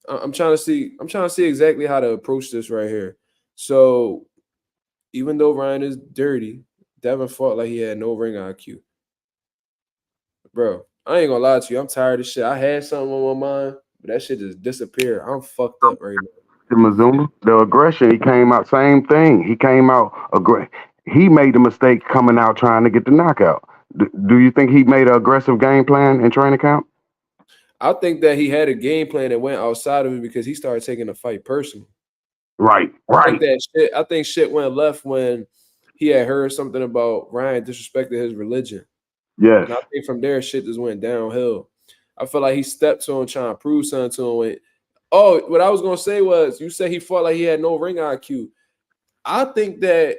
Speaker 1: I'm trying to see exactly how to approach this right here. So even though Ryan is dirty, Devin fought like he had no ring IQ. Bro, I ain't gonna lie to you. I'm tired of shit. I had something on my mind, but that shit just disappeared. I'm fucked up right now.
Speaker 2: Mazuma, the aggression, he came out, same thing. He came out, he made the mistake coming out trying to get the knockout. Do you think he made an aggressive game plan in training camp?
Speaker 1: I think that he had a game plan that went outside of it because he started taking the fight personal.
Speaker 2: Right.
Speaker 1: I think shit went left when he had heard something about Ryan disrespecting his religion.
Speaker 2: Yes.
Speaker 1: And I think from there, shit just went downhill. I feel like he stepped to him trying to prove something to him. What I was going to say was, you said he fought like he had no ring IQ. I think that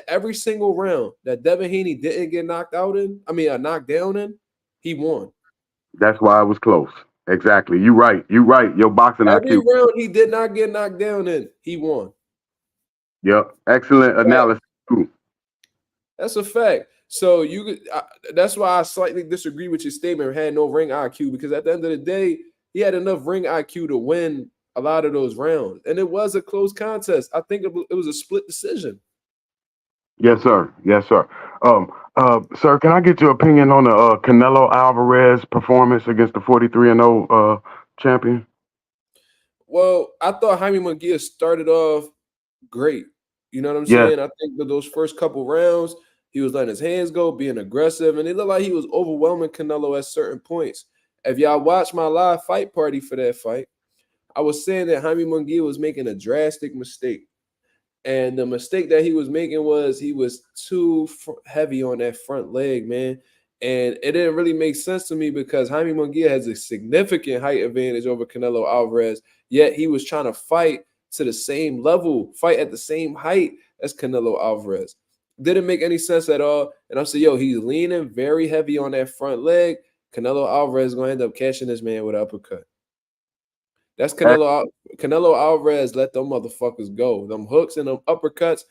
Speaker 1: every single round that Devin Haney didn't get knocked down in, he won.
Speaker 2: That's why it was close. Exactly. You're right. Your boxing
Speaker 1: Every
Speaker 2: IQ.
Speaker 1: round he did not get knocked down in, he won.
Speaker 2: Yep. Excellent analysis too.
Speaker 1: That's a fact. So that's why I slightly disagree with your statement. Had no ring IQ because at the end of the day, he had enough ring IQ to win a lot of those rounds, and it was a close contest. I think it was a split decision.
Speaker 2: Yes, sir. Sir, can I get your opinion on the Canelo Alvarez performance against the 43-0 champion?
Speaker 1: Well, I thought Jaime Munguia started off great. You know what I'm saying? I think that those first couple rounds, he was letting his hands go, being aggressive, and it looked like he was overwhelming Canelo at certain points. If y'all watched my live fight party for that fight, I was saying that Jaime Munguia was making a drastic mistake. And the mistake that he was making was he was too heavy on that front leg, man. And it didn't really make sense to me because Jaime Munguia has a significant height advantage over Canelo Alvarez, yet he was trying to fight to the same level, fight at the same height as Canelo Alvarez. Didn't make any sense at all. And I'm saying, he's leaning very heavy on that front leg. Canelo Alvarez is going to end up catching this man with an uppercut. That's Canelo Alvarez let them motherfuckers go. Them hooks and them uppercuts,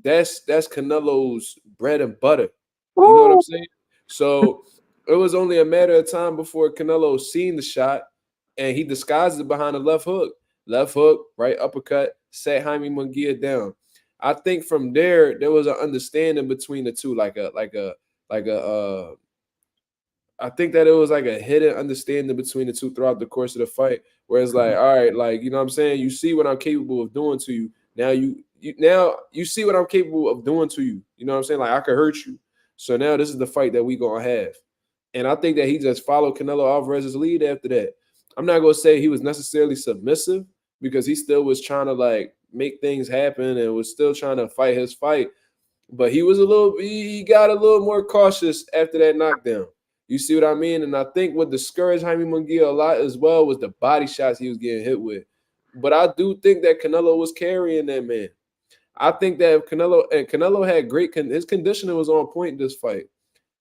Speaker 1: that's Canelo's bread and butter. You know what I'm saying? So it was only a matter of time before Canelo seen the shot and he disguised it behind a left hook. Left hook, right uppercut, sat Jaime Munguia down. I think from there was an understanding between the two, I think that it was like a hidden understanding between the two throughout the course of the fight, where it's like, all right, like, you know what I'm saying? You see what I'm capable of doing to you. Now you see what I'm capable of doing to you. You know what I'm saying? Like, I could hurt you. So now this is the fight that we gonna have. And I think that he just followed Canelo Alvarez's lead after that. I'm not gonna say he was necessarily submissive because he still was trying to like make things happen and was still trying to fight his fight. But he got a little more cautious after that knockdown. You see what I mean? And I think what discouraged Jaime Munguia a lot as well was the body shots he was getting hit with. But I do think that Canelo was carrying that man. I think that if Canelo had his conditioning was on point in this fight.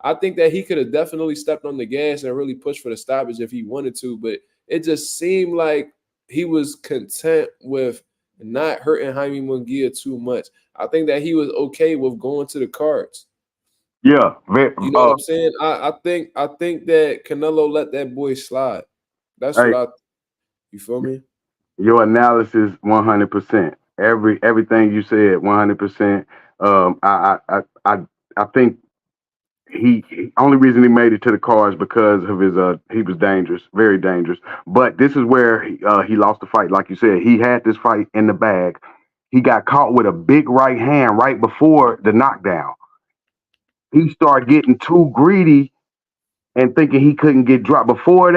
Speaker 1: I think that he could have definitely stepped on the gas and really pushed for the stoppage if he wanted to, but it just seemed like he was content with not hurting Jaime Munguia too much. I think that he was okay with going to the cards.
Speaker 2: Yeah,
Speaker 1: You know what I'm saying? I think that Canelo let that boy slide. That's
Speaker 2: hey,
Speaker 1: what you feel me?
Speaker 2: your analysis 100%. Everything you said 100%. I think only reason he made it to the cards because of his he was dangerous, very dangerous. But this is where he lost the fight. Like you said, he had this fight in the bag. He got caught with a big right hand right before the knockdown. He started getting too greedy and thinking he couldn't get dropped. Before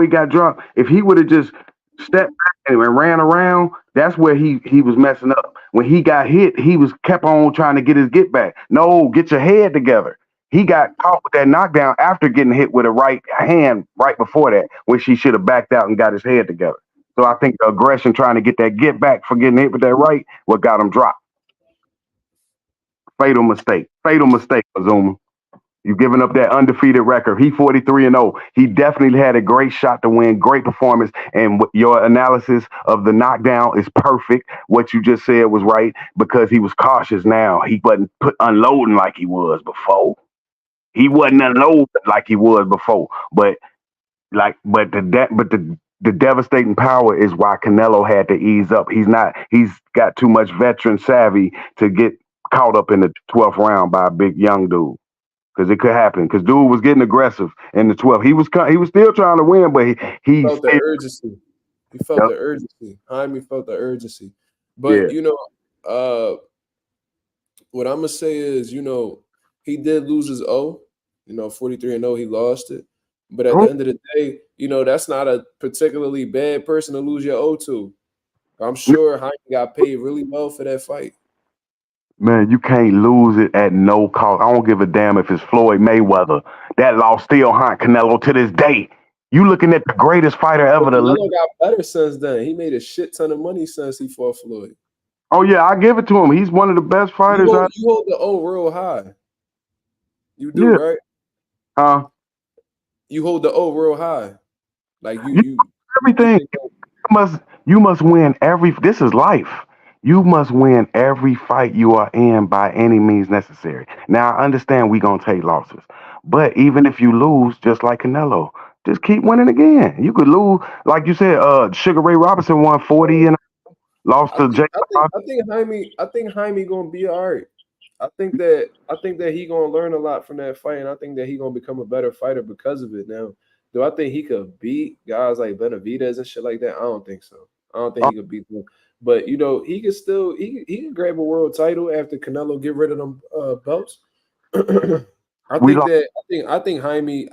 Speaker 2: he got dropped, if he would have just stepped back and ran around, that's where he was messing up. When he got hit, he was kept on trying to get his get back. No, get your head together. He got caught with that knockdown after getting hit with a right hand right before that, when she should have backed out and got his head together. So I think the aggression trying to get that get back for getting hit with that right, what got him dropped. Fatal mistake. Fatal mistake, Mazuma. You giving up that undefeated record. He 43-0. He definitely had a great shot to win, great performance. And your analysis of the knockdown is perfect. What you just said was right because he was cautious now. He wasn't unloading like he was before. He wasn't unloading like he was before. But the devastating power is why Canelo had to ease up. He's got too much veteran savvy to get caught up in the 12th round by a big young dude. Because it could happen. Because dude was getting aggressive in the 12th. He was still trying to win, but he
Speaker 1: felt the urgency. He felt the urgency. Jaime felt the urgency. But what I'm gonna say is, he did lose his O. 43-0, he lost it. But at the end of the day, that's not a particularly bad person to lose your O to. I'm sure Haney got paid really well for that fight.
Speaker 2: Man, you can't lose it at no cost. I don't give a damn if it's Floyd Mayweather. That loss still haunt Canelo to this day. You looking at the greatest fighter ever to live.
Speaker 1: Canelo got better since then. He made a shit ton of money since he fought Floyd.
Speaker 2: Oh yeah, I give it to him. He's one of the best fighters.
Speaker 1: You hold the O real high. You do, right? You hold the O real high. Like you
Speaker 2: everything. You must win every. This is life. You must win every fight you are in by any means necessary. Now, I understand we're going to take losses. But even if you lose, just like Canelo, just keep winning again. You could lose, like you said, Sugar Ray Robinson won 40 and lost to Jake.
Speaker 1: I think Jaime going to be all right. I think that he going to learn a lot from that fight, and I think that he going to become a better fighter because of it now. Do I think he could beat guys like Benavidez and shit like that? I don't think so. I don't think he could beat them. But he could still he can grab a world title after Canelo get rid of them belts. I think Jaime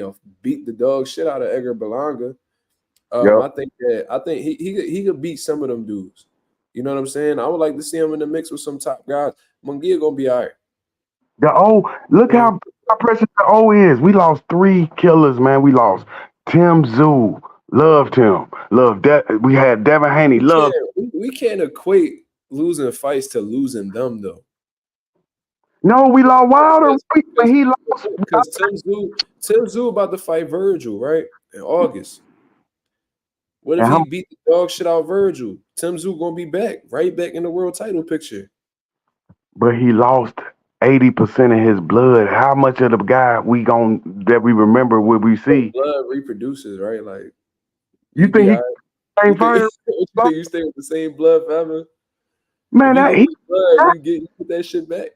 Speaker 1: will beat the dog shit out of Edgar Berlanga. I think he could beat some of them dudes. You know what I'm saying? I would like to see him in the mix with some top guys. Munguia gonna be all right.
Speaker 2: The O, look how precious the O is. We lost 3 killers, man. We lost Tim Tszyu. Loved him. Loved that. We had Devin Haney.
Speaker 1: We can't equate losing fights to losing them though.
Speaker 2: No, we lost Wilder. He lost
Speaker 1: because Tim Tszyu about to fight Virgil, right? In August. What if he beat the dog shit out Virgil? Tim Tszyu gonna be back, right back in the world title picture.
Speaker 2: But he lost 80% of his blood. How much of the guy that we remember would we see?
Speaker 1: Blood reproduces, right? Like
Speaker 2: you think
Speaker 1: you stay with the same blood forever?
Speaker 2: Man,
Speaker 1: you get that shit back.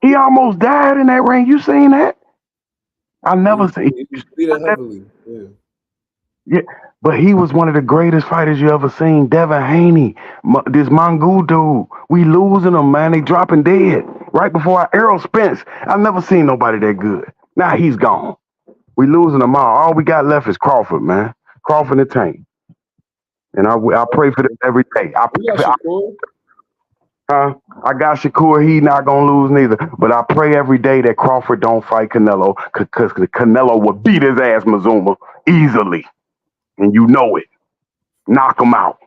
Speaker 2: He almost died in that ring. You seen that? I never seen.
Speaker 1: He was bleeding heavily.
Speaker 2: Yeah, but he was one of the greatest fighters you ever seen. Devin Haney, this Mongoose dude. We losing them, man. They dropping dead right before our Errol Spence. I've never seen nobody that good. Now he's gone. We losing them all. All we got left is Crawford, man. Crawford and Tank. And I pray for them every day. I got Shakur. He not gonna lose neither. But I pray every day that Crawford don't fight Canelo, because Canelo will beat his ass Mazuma easily, and you know it. Knock him out.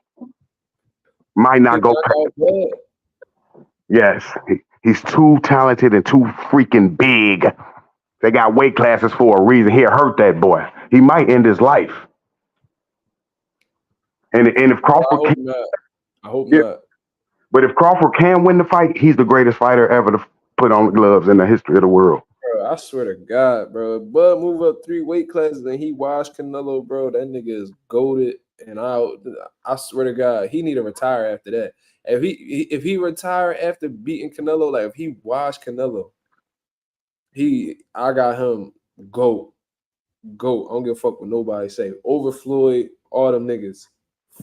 Speaker 2: Might not
Speaker 1: Think
Speaker 2: go.
Speaker 1: knock out Bud?
Speaker 2: Yes, he's too talented and too freaking big. They got weight classes for a reason. He'll hurt that boy. He might end his life. And if
Speaker 1: I
Speaker 2: Crawford
Speaker 1: hope
Speaker 2: can,
Speaker 1: not. I hope
Speaker 2: yeah,
Speaker 1: not.
Speaker 2: but if Crawford can win the fight, he's the greatest fighter ever to put on the gloves in the history of the world.
Speaker 1: Bro, I swear to God, bro. If Bud move up 3 weight classes and he washed Canelo, bro, that nigga is goated. And I swear to God, he need to retire after that. If he retire after beating Canelo, like if he washed Canelo, I got him GOAT. GOAT. I don't give a fuck what nobody say. Over Floyd, all them niggas.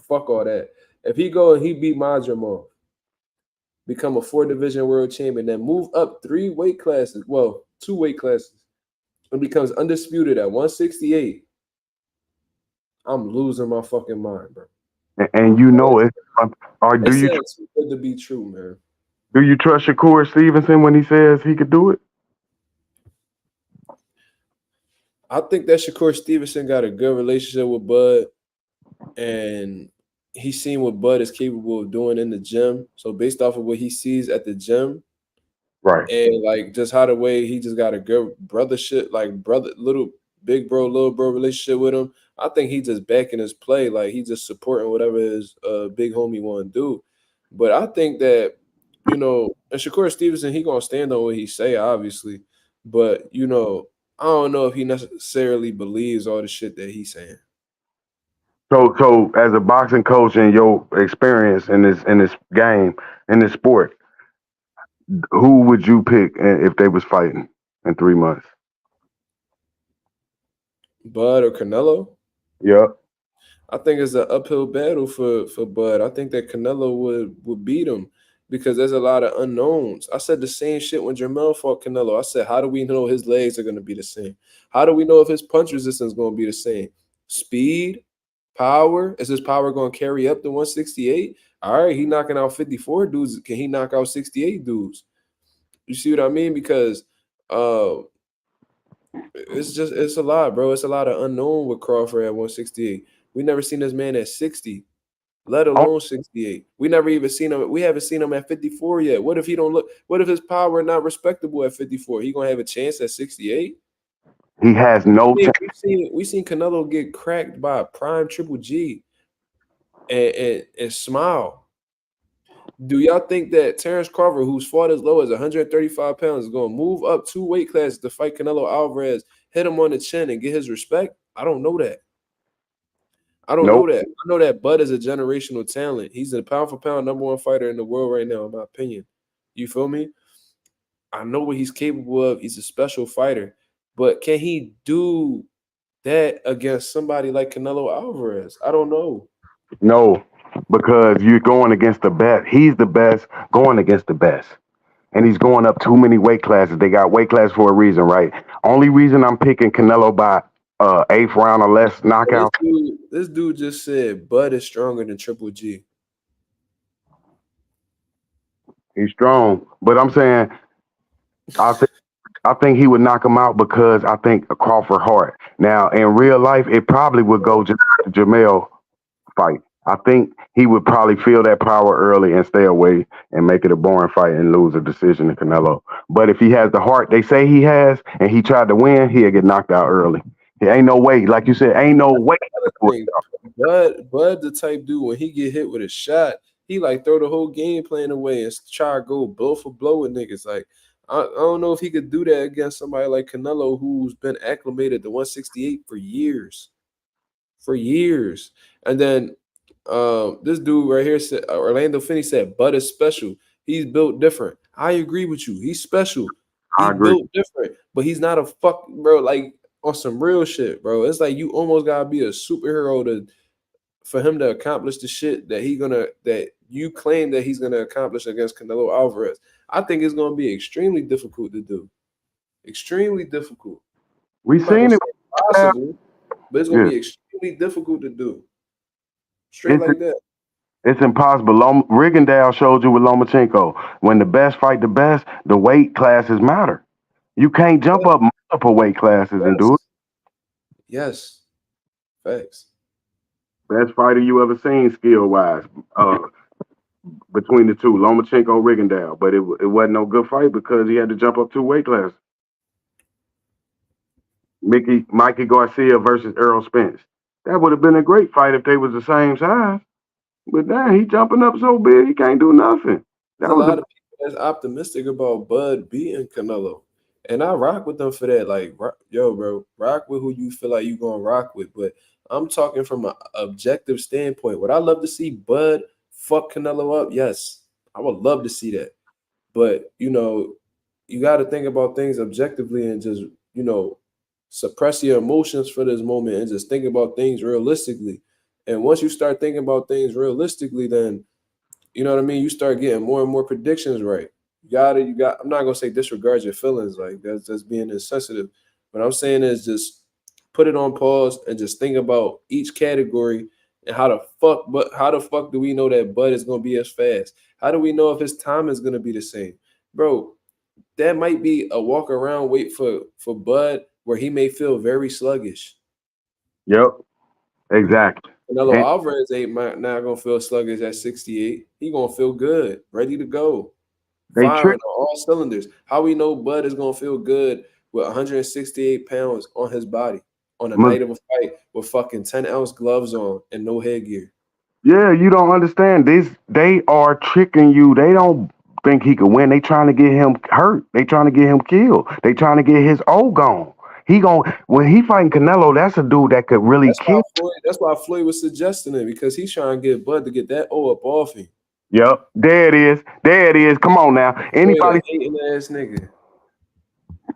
Speaker 1: Fuck all that. If he go and he beat MarkMazuma, become a 4-division world champion, then move up 3 weight classes, well, 2 weight classes, and becomes undisputed at 168, I'm losing my fucking mind, bro.
Speaker 2: And you know it. Or
Speaker 1: It sounds too good to be true, man.
Speaker 2: do you trust Shakur Stevenson when he says he could do it?
Speaker 1: I think that Shakur Stevenson got a good relationship with Bud, and he's seen what Bud is capable of doing in the gym. So based off of what he sees at the gym,
Speaker 2: Right.
Speaker 1: and like just how the way he just got a good brothership, like brother, little big bro, little bro relationship with him. I think he just backing his play, like he just supporting whatever his big homie want to do. But I think that and Shakur Stevenson, he gonna stand on what he say, obviously. But I don't know if he necessarily believes all the shit that he's saying.
Speaker 2: So as a boxing coach and your experience in this game, in this sport, who would you pick if they was fighting in 3 months?
Speaker 1: Bud or Canelo?
Speaker 2: Yep.
Speaker 1: I think it's an uphill battle for Bud. I think that Canelo would beat him because there's a lot of unknowns. I said the same shit when Jermell fought Canelo. I said, how do we know his legs are going to be the same? How do we know if his punch resistance is going to be the same? Speed, power. Is his power going to carry up to 168? All right, he knocking out 54 dudes. Can he knock out 68 dudes? You see what I mean? Because it's a lot, bro. It's a lot of unknown with Crawford at 168. We never seen this man at 60, let
Speaker 2: Oh,
Speaker 1: alone 68. We never even seen him. We haven't seen him at 54 yet. What if he don't look? What if his power not respectable at 54? He gonna have a chance at 68?
Speaker 2: he has no chance.
Speaker 1: We seen Canelo get cracked by a prime Triple G and smile. Do y'all think that Terrence Crawford, who's fought as low as 135 pounds, is going to move up 2 weight classes to fight Canelo Alvarez, hit him on the chin, and get his respect? I don't know that. I don't know
Speaker 2: Nope.
Speaker 1: that. I know that Bud is a generational talent. He's a pound for pound #1 fighter in the world right now, in my opinion. You feel me? I know what he's capable of. He's a special fighter. But can he do that against somebody like Canelo Alvarez? I don't know.
Speaker 2: No, because you're going against the best. He's the best going against the best. And he's going up too many weight classes. They got weight class for a reason, right? Only reason I'm picking Canelo by 8th round or less knockout.
Speaker 1: This dude just said Bud is stronger than Triple G.
Speaker 2: He's strong, but I'm saying I think I think he would knock him out because I think Crawford hard. Now in real life, it probably would go just like the Jamel fight. I think he would probably feel that power early and stay away and make it a boring fight and lose a decision to Canelo. But if he has the heart they say he has and he tried to win, he'll get knocked out early. There ain't no way, like you said, ain't no way.
Speaker 1: Bud the type dude when he get hit with a shot, he like throw the whole game plan away and try to go blow for blow with niggas. Like I don't know if he could do that against somebody like Canelo who's been acclimated to 168 for years. For years. And then this dude right here said Orlando Finney said Bud is special. He's built different. I agree with you. He's special.
Speaker 2: I
Speaker 1: He's
Speaker 2: agree.
Speaker 1: built different, but he's not a fuck, bro. Like on some real shit, bro. It's like you almost gotta be a superhero for him to accomplish the shit that you claim that he's gonna accomplish against Canelo Alvarez. I think it's gonna be extremely difficult to do. Extremely difficult.
Speaker 2: We
Speaker 1: I'm not gonna
Speaker 2: seen
Speaker 1: say
Speaker 2: it.
Speaker 1: impossible, but it's gonna
Speaker 2: Yeah.
Speaker 1: be extremely difficult to do. Straight
Speaker 2: It's
Speaker 1: like that.
Speaker 2: It's impossible. Rigondeaux showed you with Lomachenko. When the best fight the best, the weight classes matter. You can't jump up multiple weight classes and do it.
Speaker 1: Yes. Yes. Facts.
Speaker 2: Best fighter you ever seen skill wise, between the two, Lomachenko, Rigondeaux. But it wasn't no good fight because he had to jump up two weight classes. Mikey Garcia versus Errol Spence. That would have been a great fight if they was the same size. But damn, he jumping up so big he can't do nothing.
Speaker 1: There's a lot of people that's optimistic about Bud beating Canelo. And I rock with them for that. Like, yo, bro, rock with who you feel like you're going to rock with. But I'm talking from an objective standpoint. Would I love to see Bud fuck Canelo up? Yes. I would love to see that. But, you got to think about things objectively and just, suppress your emotions for this moment and just think about things realistically. And once you start thinking about things realistically, then you know what I mean? You start getting more and more predictions right. I'm not gonna say disregard your feelings, like that's being insensitive. What I'm saying is just put it on pause and just think about each category and how the fuck do we know that Bud is gonna be as fast? How do we know if his time is gonna be the same? Bro, that might be a walk around wait for Bud where he may feel very sluggish.
Speaker 2: Yep, exactly.
Speaker 1: Canelo Alvarez ain't not gonna feel sluggish at 68. He gonna feel good, ready to go, firing on all cylinders. How we know Bud is gonna feel good with 168 pounds on his body on the night of a fight with fucking 10-ounce gloves on and no headgear?
Speaker 2: Yeah, you don't understand this. They are tricking you. They don't think he could win. They trying to get him hurt. They trying to get him killed. They trying to get his O gone. When he fighting Canelo, that's a dude that could really kill.
Speaker 1: That's why Floyd was suggesting it, because he's trying to get Bud to get that O up off him.
Speaker 2: Yep, there it is. There it is. Come on now. Anybody
Speaker 1: hating ass nigga.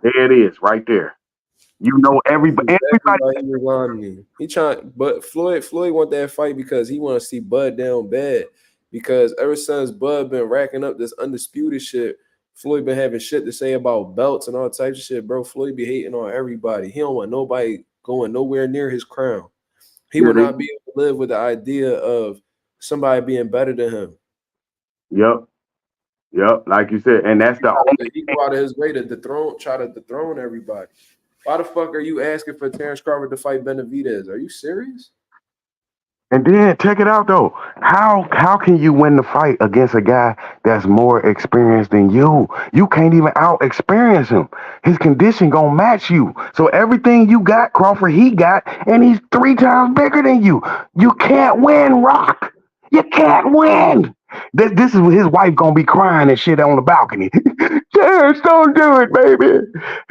Speaker 2: There it is, right there. You know everybody.
Speaker 1: He trying, but Floyd want that fight because he want to see Bud down bad. Because ever since Bud been racking up this undisputed shit, Floyd been having shit to say about belts and all types of shit, bro. Floyd be hating on everybody. He don't want nobody going nowhere near his crown. He will not be able to live with the idea of somebody being better than him.
Speaker 2: Yep, like you said, and that's
Speaker 1: he go out of his way to try to dethrone everybody. Why the fuck are you asking for Terrence Crawford to fight Benavidez? Are you serious?
Speaker 2: And then check it out though. How can you win the fight against a guy that's more experienced than you? You can't even out experience him. His condition gonna match you. So everything you got, Crawford, he got, and he's 3 times bigger than you. You can't win, Rock. You can't win. This is what his wife gonna be crying and shit on the balcony. Terrence, don't do it, baby.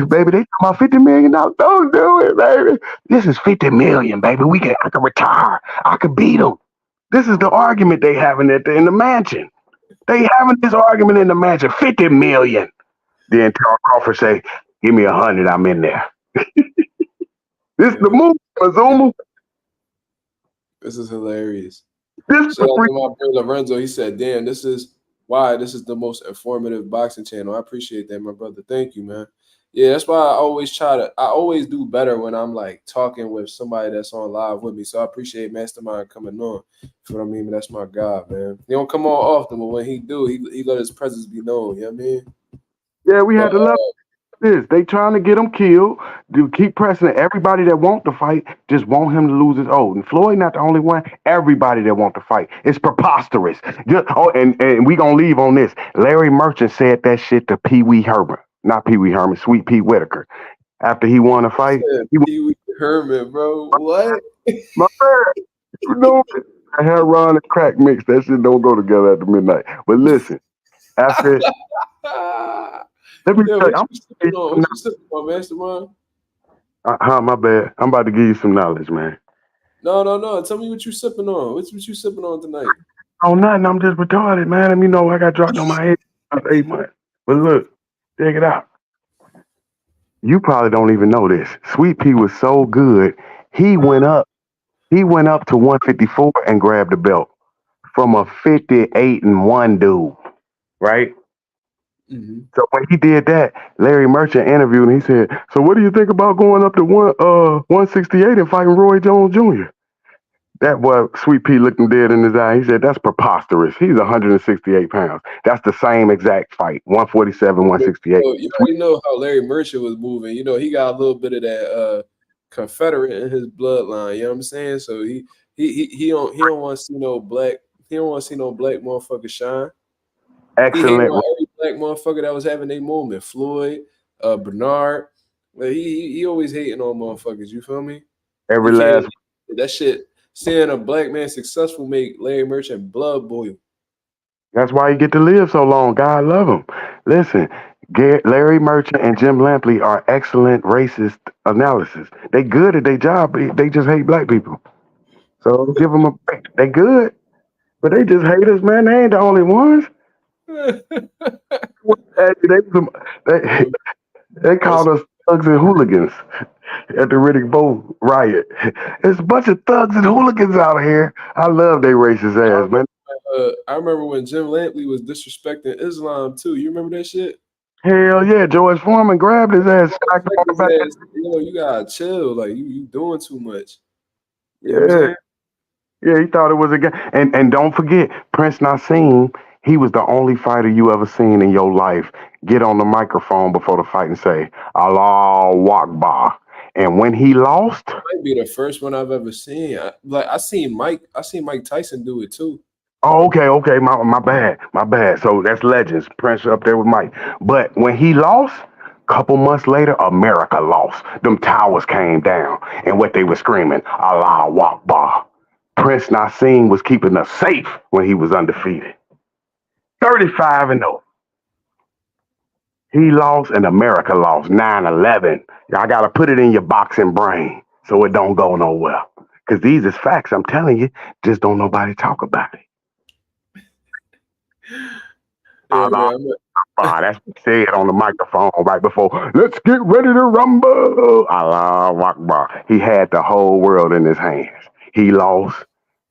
Speaker 2: Baby, they talking about $50 million. Don't do it, baby. This is $50 million, baby. I can retire. I could beat him. This is the argument they having in the mansion. They having this argument in the mansion. $50 million. Then Terrence Crawford say, "Give me 100. I'm in there." This is the move, Mazuma.
Speaker 1: This is hilarious. So my boy Lorenzo, he said, "Damn, this is why this is the most informative boxing channel." I appreciate that, my brother. Thank you, man. Yeah, that's why I always do better when I'm like talking with somebody that's on live with me. So I appreciate Mastermind coming on. You know what I mean? But that's my God, man. He don't come on often, but when he do, he let his presence be known. You know what I mean?
Speaker 2: Yeah, we had to love this. They trying to get him killed. To keep pressing it. Everybody that want to fight just want him to lose his oath. And Floyd not the only one. Everybody that want to fight. It's preposterous. And we gonna leave on this. Larry Merchant said that shit to Pee Wee Herman. Not Pee Wee Herman, Sweet Pete Whitaker. After he won a fight.
Speaker 1: Pee Wee Herman, bro. What?
Speaker 2: My man. You know, I had Ron and crack mix. That shit don't go together after midnight. But listen, after let me tell you,
Speaker 1: what you sipping on, Mastermind?
Speaker 2: My bad. I'm about to give you some knowledge, man.
Speaker 1: No. Tell me what you sipping on. What you sipping on tonight?
Speaker 2: Oh, nothing. I'm just retarded, man. You know, I got dropped on my head for 8 months. But look, check it out. You probably don't even know this. Sweet Pea was so good, he went up to 154 and grabbed the belt from a 58-1 dude, right? Mm-hmm. So when he did that, Larry Merchant interviewed and he said, "So what do you think about going up to 168 and fighting Roy Jones Jr.?" That boy, Sweet Pea looked him dead in his eye. He said, "That's preposterous. He's 168 pounds. That's the same exact fight, 147, 168."
Speaker 1: You already know how Larry Merchant was moving. You know, he got a little bit of that Confederate in his bloodline. You know what I'm saying? So he don't want to see no black. He don't want to see no black motherfucker shine. He hated
Speaker 2: Excellent.
Speaker 1: on every black motherfucker that was having their moment. Floyd, Bernard. Like, he always hating on motherfuckers. You feel me? He
Speaker 2: Every
Speaker 1: can't
Speaker 2: last.
Speaker 1: that shit. Seeing a black man successful make Larry Merchant blood boil.
Speaker 2: That's why he get to live so long. God love him. Listen, Larry Merchant and Jim Lampley are excellent racist analysis. They good at their job. They just hate black people. So give them a break. They good, but they just hate us, man. They ain't the only ones. They, they called us thugs and hooligans at the Riddick Bowe riot. There's a bunch of thugs and hooligans out here. I love they racist ass, man.
Speaker 1: I remember when Jim Lampley was disrespecting Islam too. You remember that shit?
Speaker 2: Hell yeah, George Foreman grabbed his ass, smacked him on the back.
Speaker 1: You know, you gotta chill. Like you doing too much. You know what I'm
Speaker 2: Yeah,
Speaker 1: saying?
Speaker 2: yeah, he thought it was a game. And don't forget, Prince Nassim, he was the only fighter you ever seen in your life get on the microphone before the fight and say, "Allahu Akbar." And when he lost,
Speaker 1: Might be the first one I've ever seen. I seen Mike Tyson do it too.
Speaker 2: oh, okay, my bad, my bad. So that's legends. Prince up there with Mike. But when he lost, couple months later, America lost. Them towers came down, and what they were screaming, "Allahu Akbar." Prince Nassim was keeping us safe when he was undefeated. 35-0. He lost and America lost 9-11. I got to put it in your boxing brain so it don't go nowhere. Because these is facts, I'm telling you. Just don't nobody talk about it.
Speaker 1: Yeah,
Speaker 2: Allah
Speaker 1: man.
Speaker 2: Akbar. That's what he said on the microphone right before. Let's get ready to rumble. Allah Akbar. He had the whole world in his hands. He lost,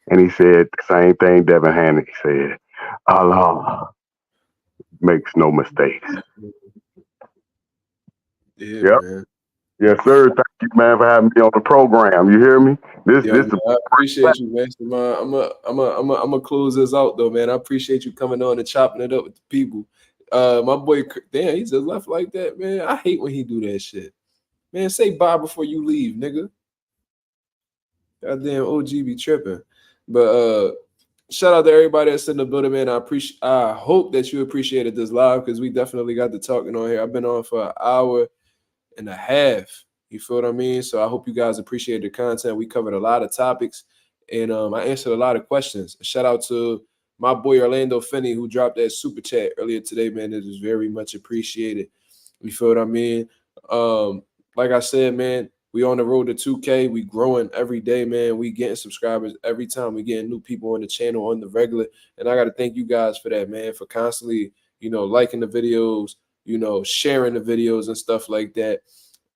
Speaker 2: and he said the same thing Devin Haney said. Allah makes no mistakes.
Speaker 1: Yeah,
Speaker 2: Yep.
Speaker 1: man.
Speaker 2: Yes, sir. Thank you, man, for having me on the program. You hear me? This
Speaker 1: Yo, man,
Speaker 2: is
Speaker 1: I appreciate you, man. So, man, I'm gonna close this out though, man. I appreciate you coming on and chopping it up with the people. My boy, damn, he just left like that, man. I hate when he do that shit. Man, say bye before you leave, nigga. Goddamn OG be tripping. But shout out to everybody that's in the building, man. I hope that you appreciated this live because we definitely got to talking on here. I've been on for an hour and a half. You feel what I mean? So I hope you guys appreciate the content. We covered a lot of topics and I answered a lot of questions. Shout out to my boy Orlando Finney who dropped that super chat earlier today, man. It is very much appreciated. You feel what I mean? Like I said, man, we on the road to 2K. We growing every day, man. We getting subscribers every time. We getting new people on the channel on the regular. And I got to thank you guys for that, man, for constantly, liking the videos, sharing the videos and stuff like that.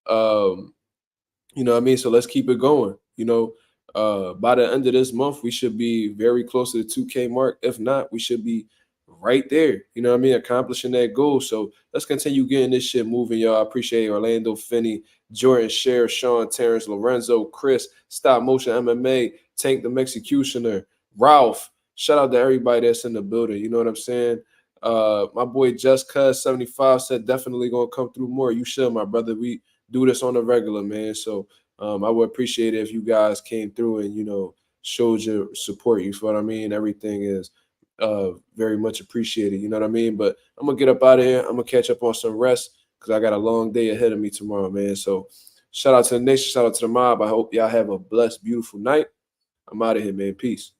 Speaker 1: You know what I mean? So let's keep it going. By the end of this month, we should be very close to the 2K mark. If not, we should be right there. You know what I mean? Accomplishing that goal. So let's continue getting this shit moving, y'all. I appreciate Orlando Finney, Jordan, Cher, Sean, Terrence, Lorenzo, Chris, Stop Motion MMA, Tank the Executioner, Ralph. Shout out to everybody that's in the building. You know what I'm saying? My boy Just Cuz 75 said definitely gonna come through more. You should, my brother. We do this on a regular, man. So I would appreciate it if you guys came through and showed your support. You feel what I mean? Everything is very much appreciated. You know what I mean? But I'm gonna get up out of here. I'm gonna catch up on some rest because I got a long day ahead of me tomorrow, man. So shout out to the nation, shout out to the mob. I hope y'all have a blessed, beautiful night. I'm out of here, man. Peace.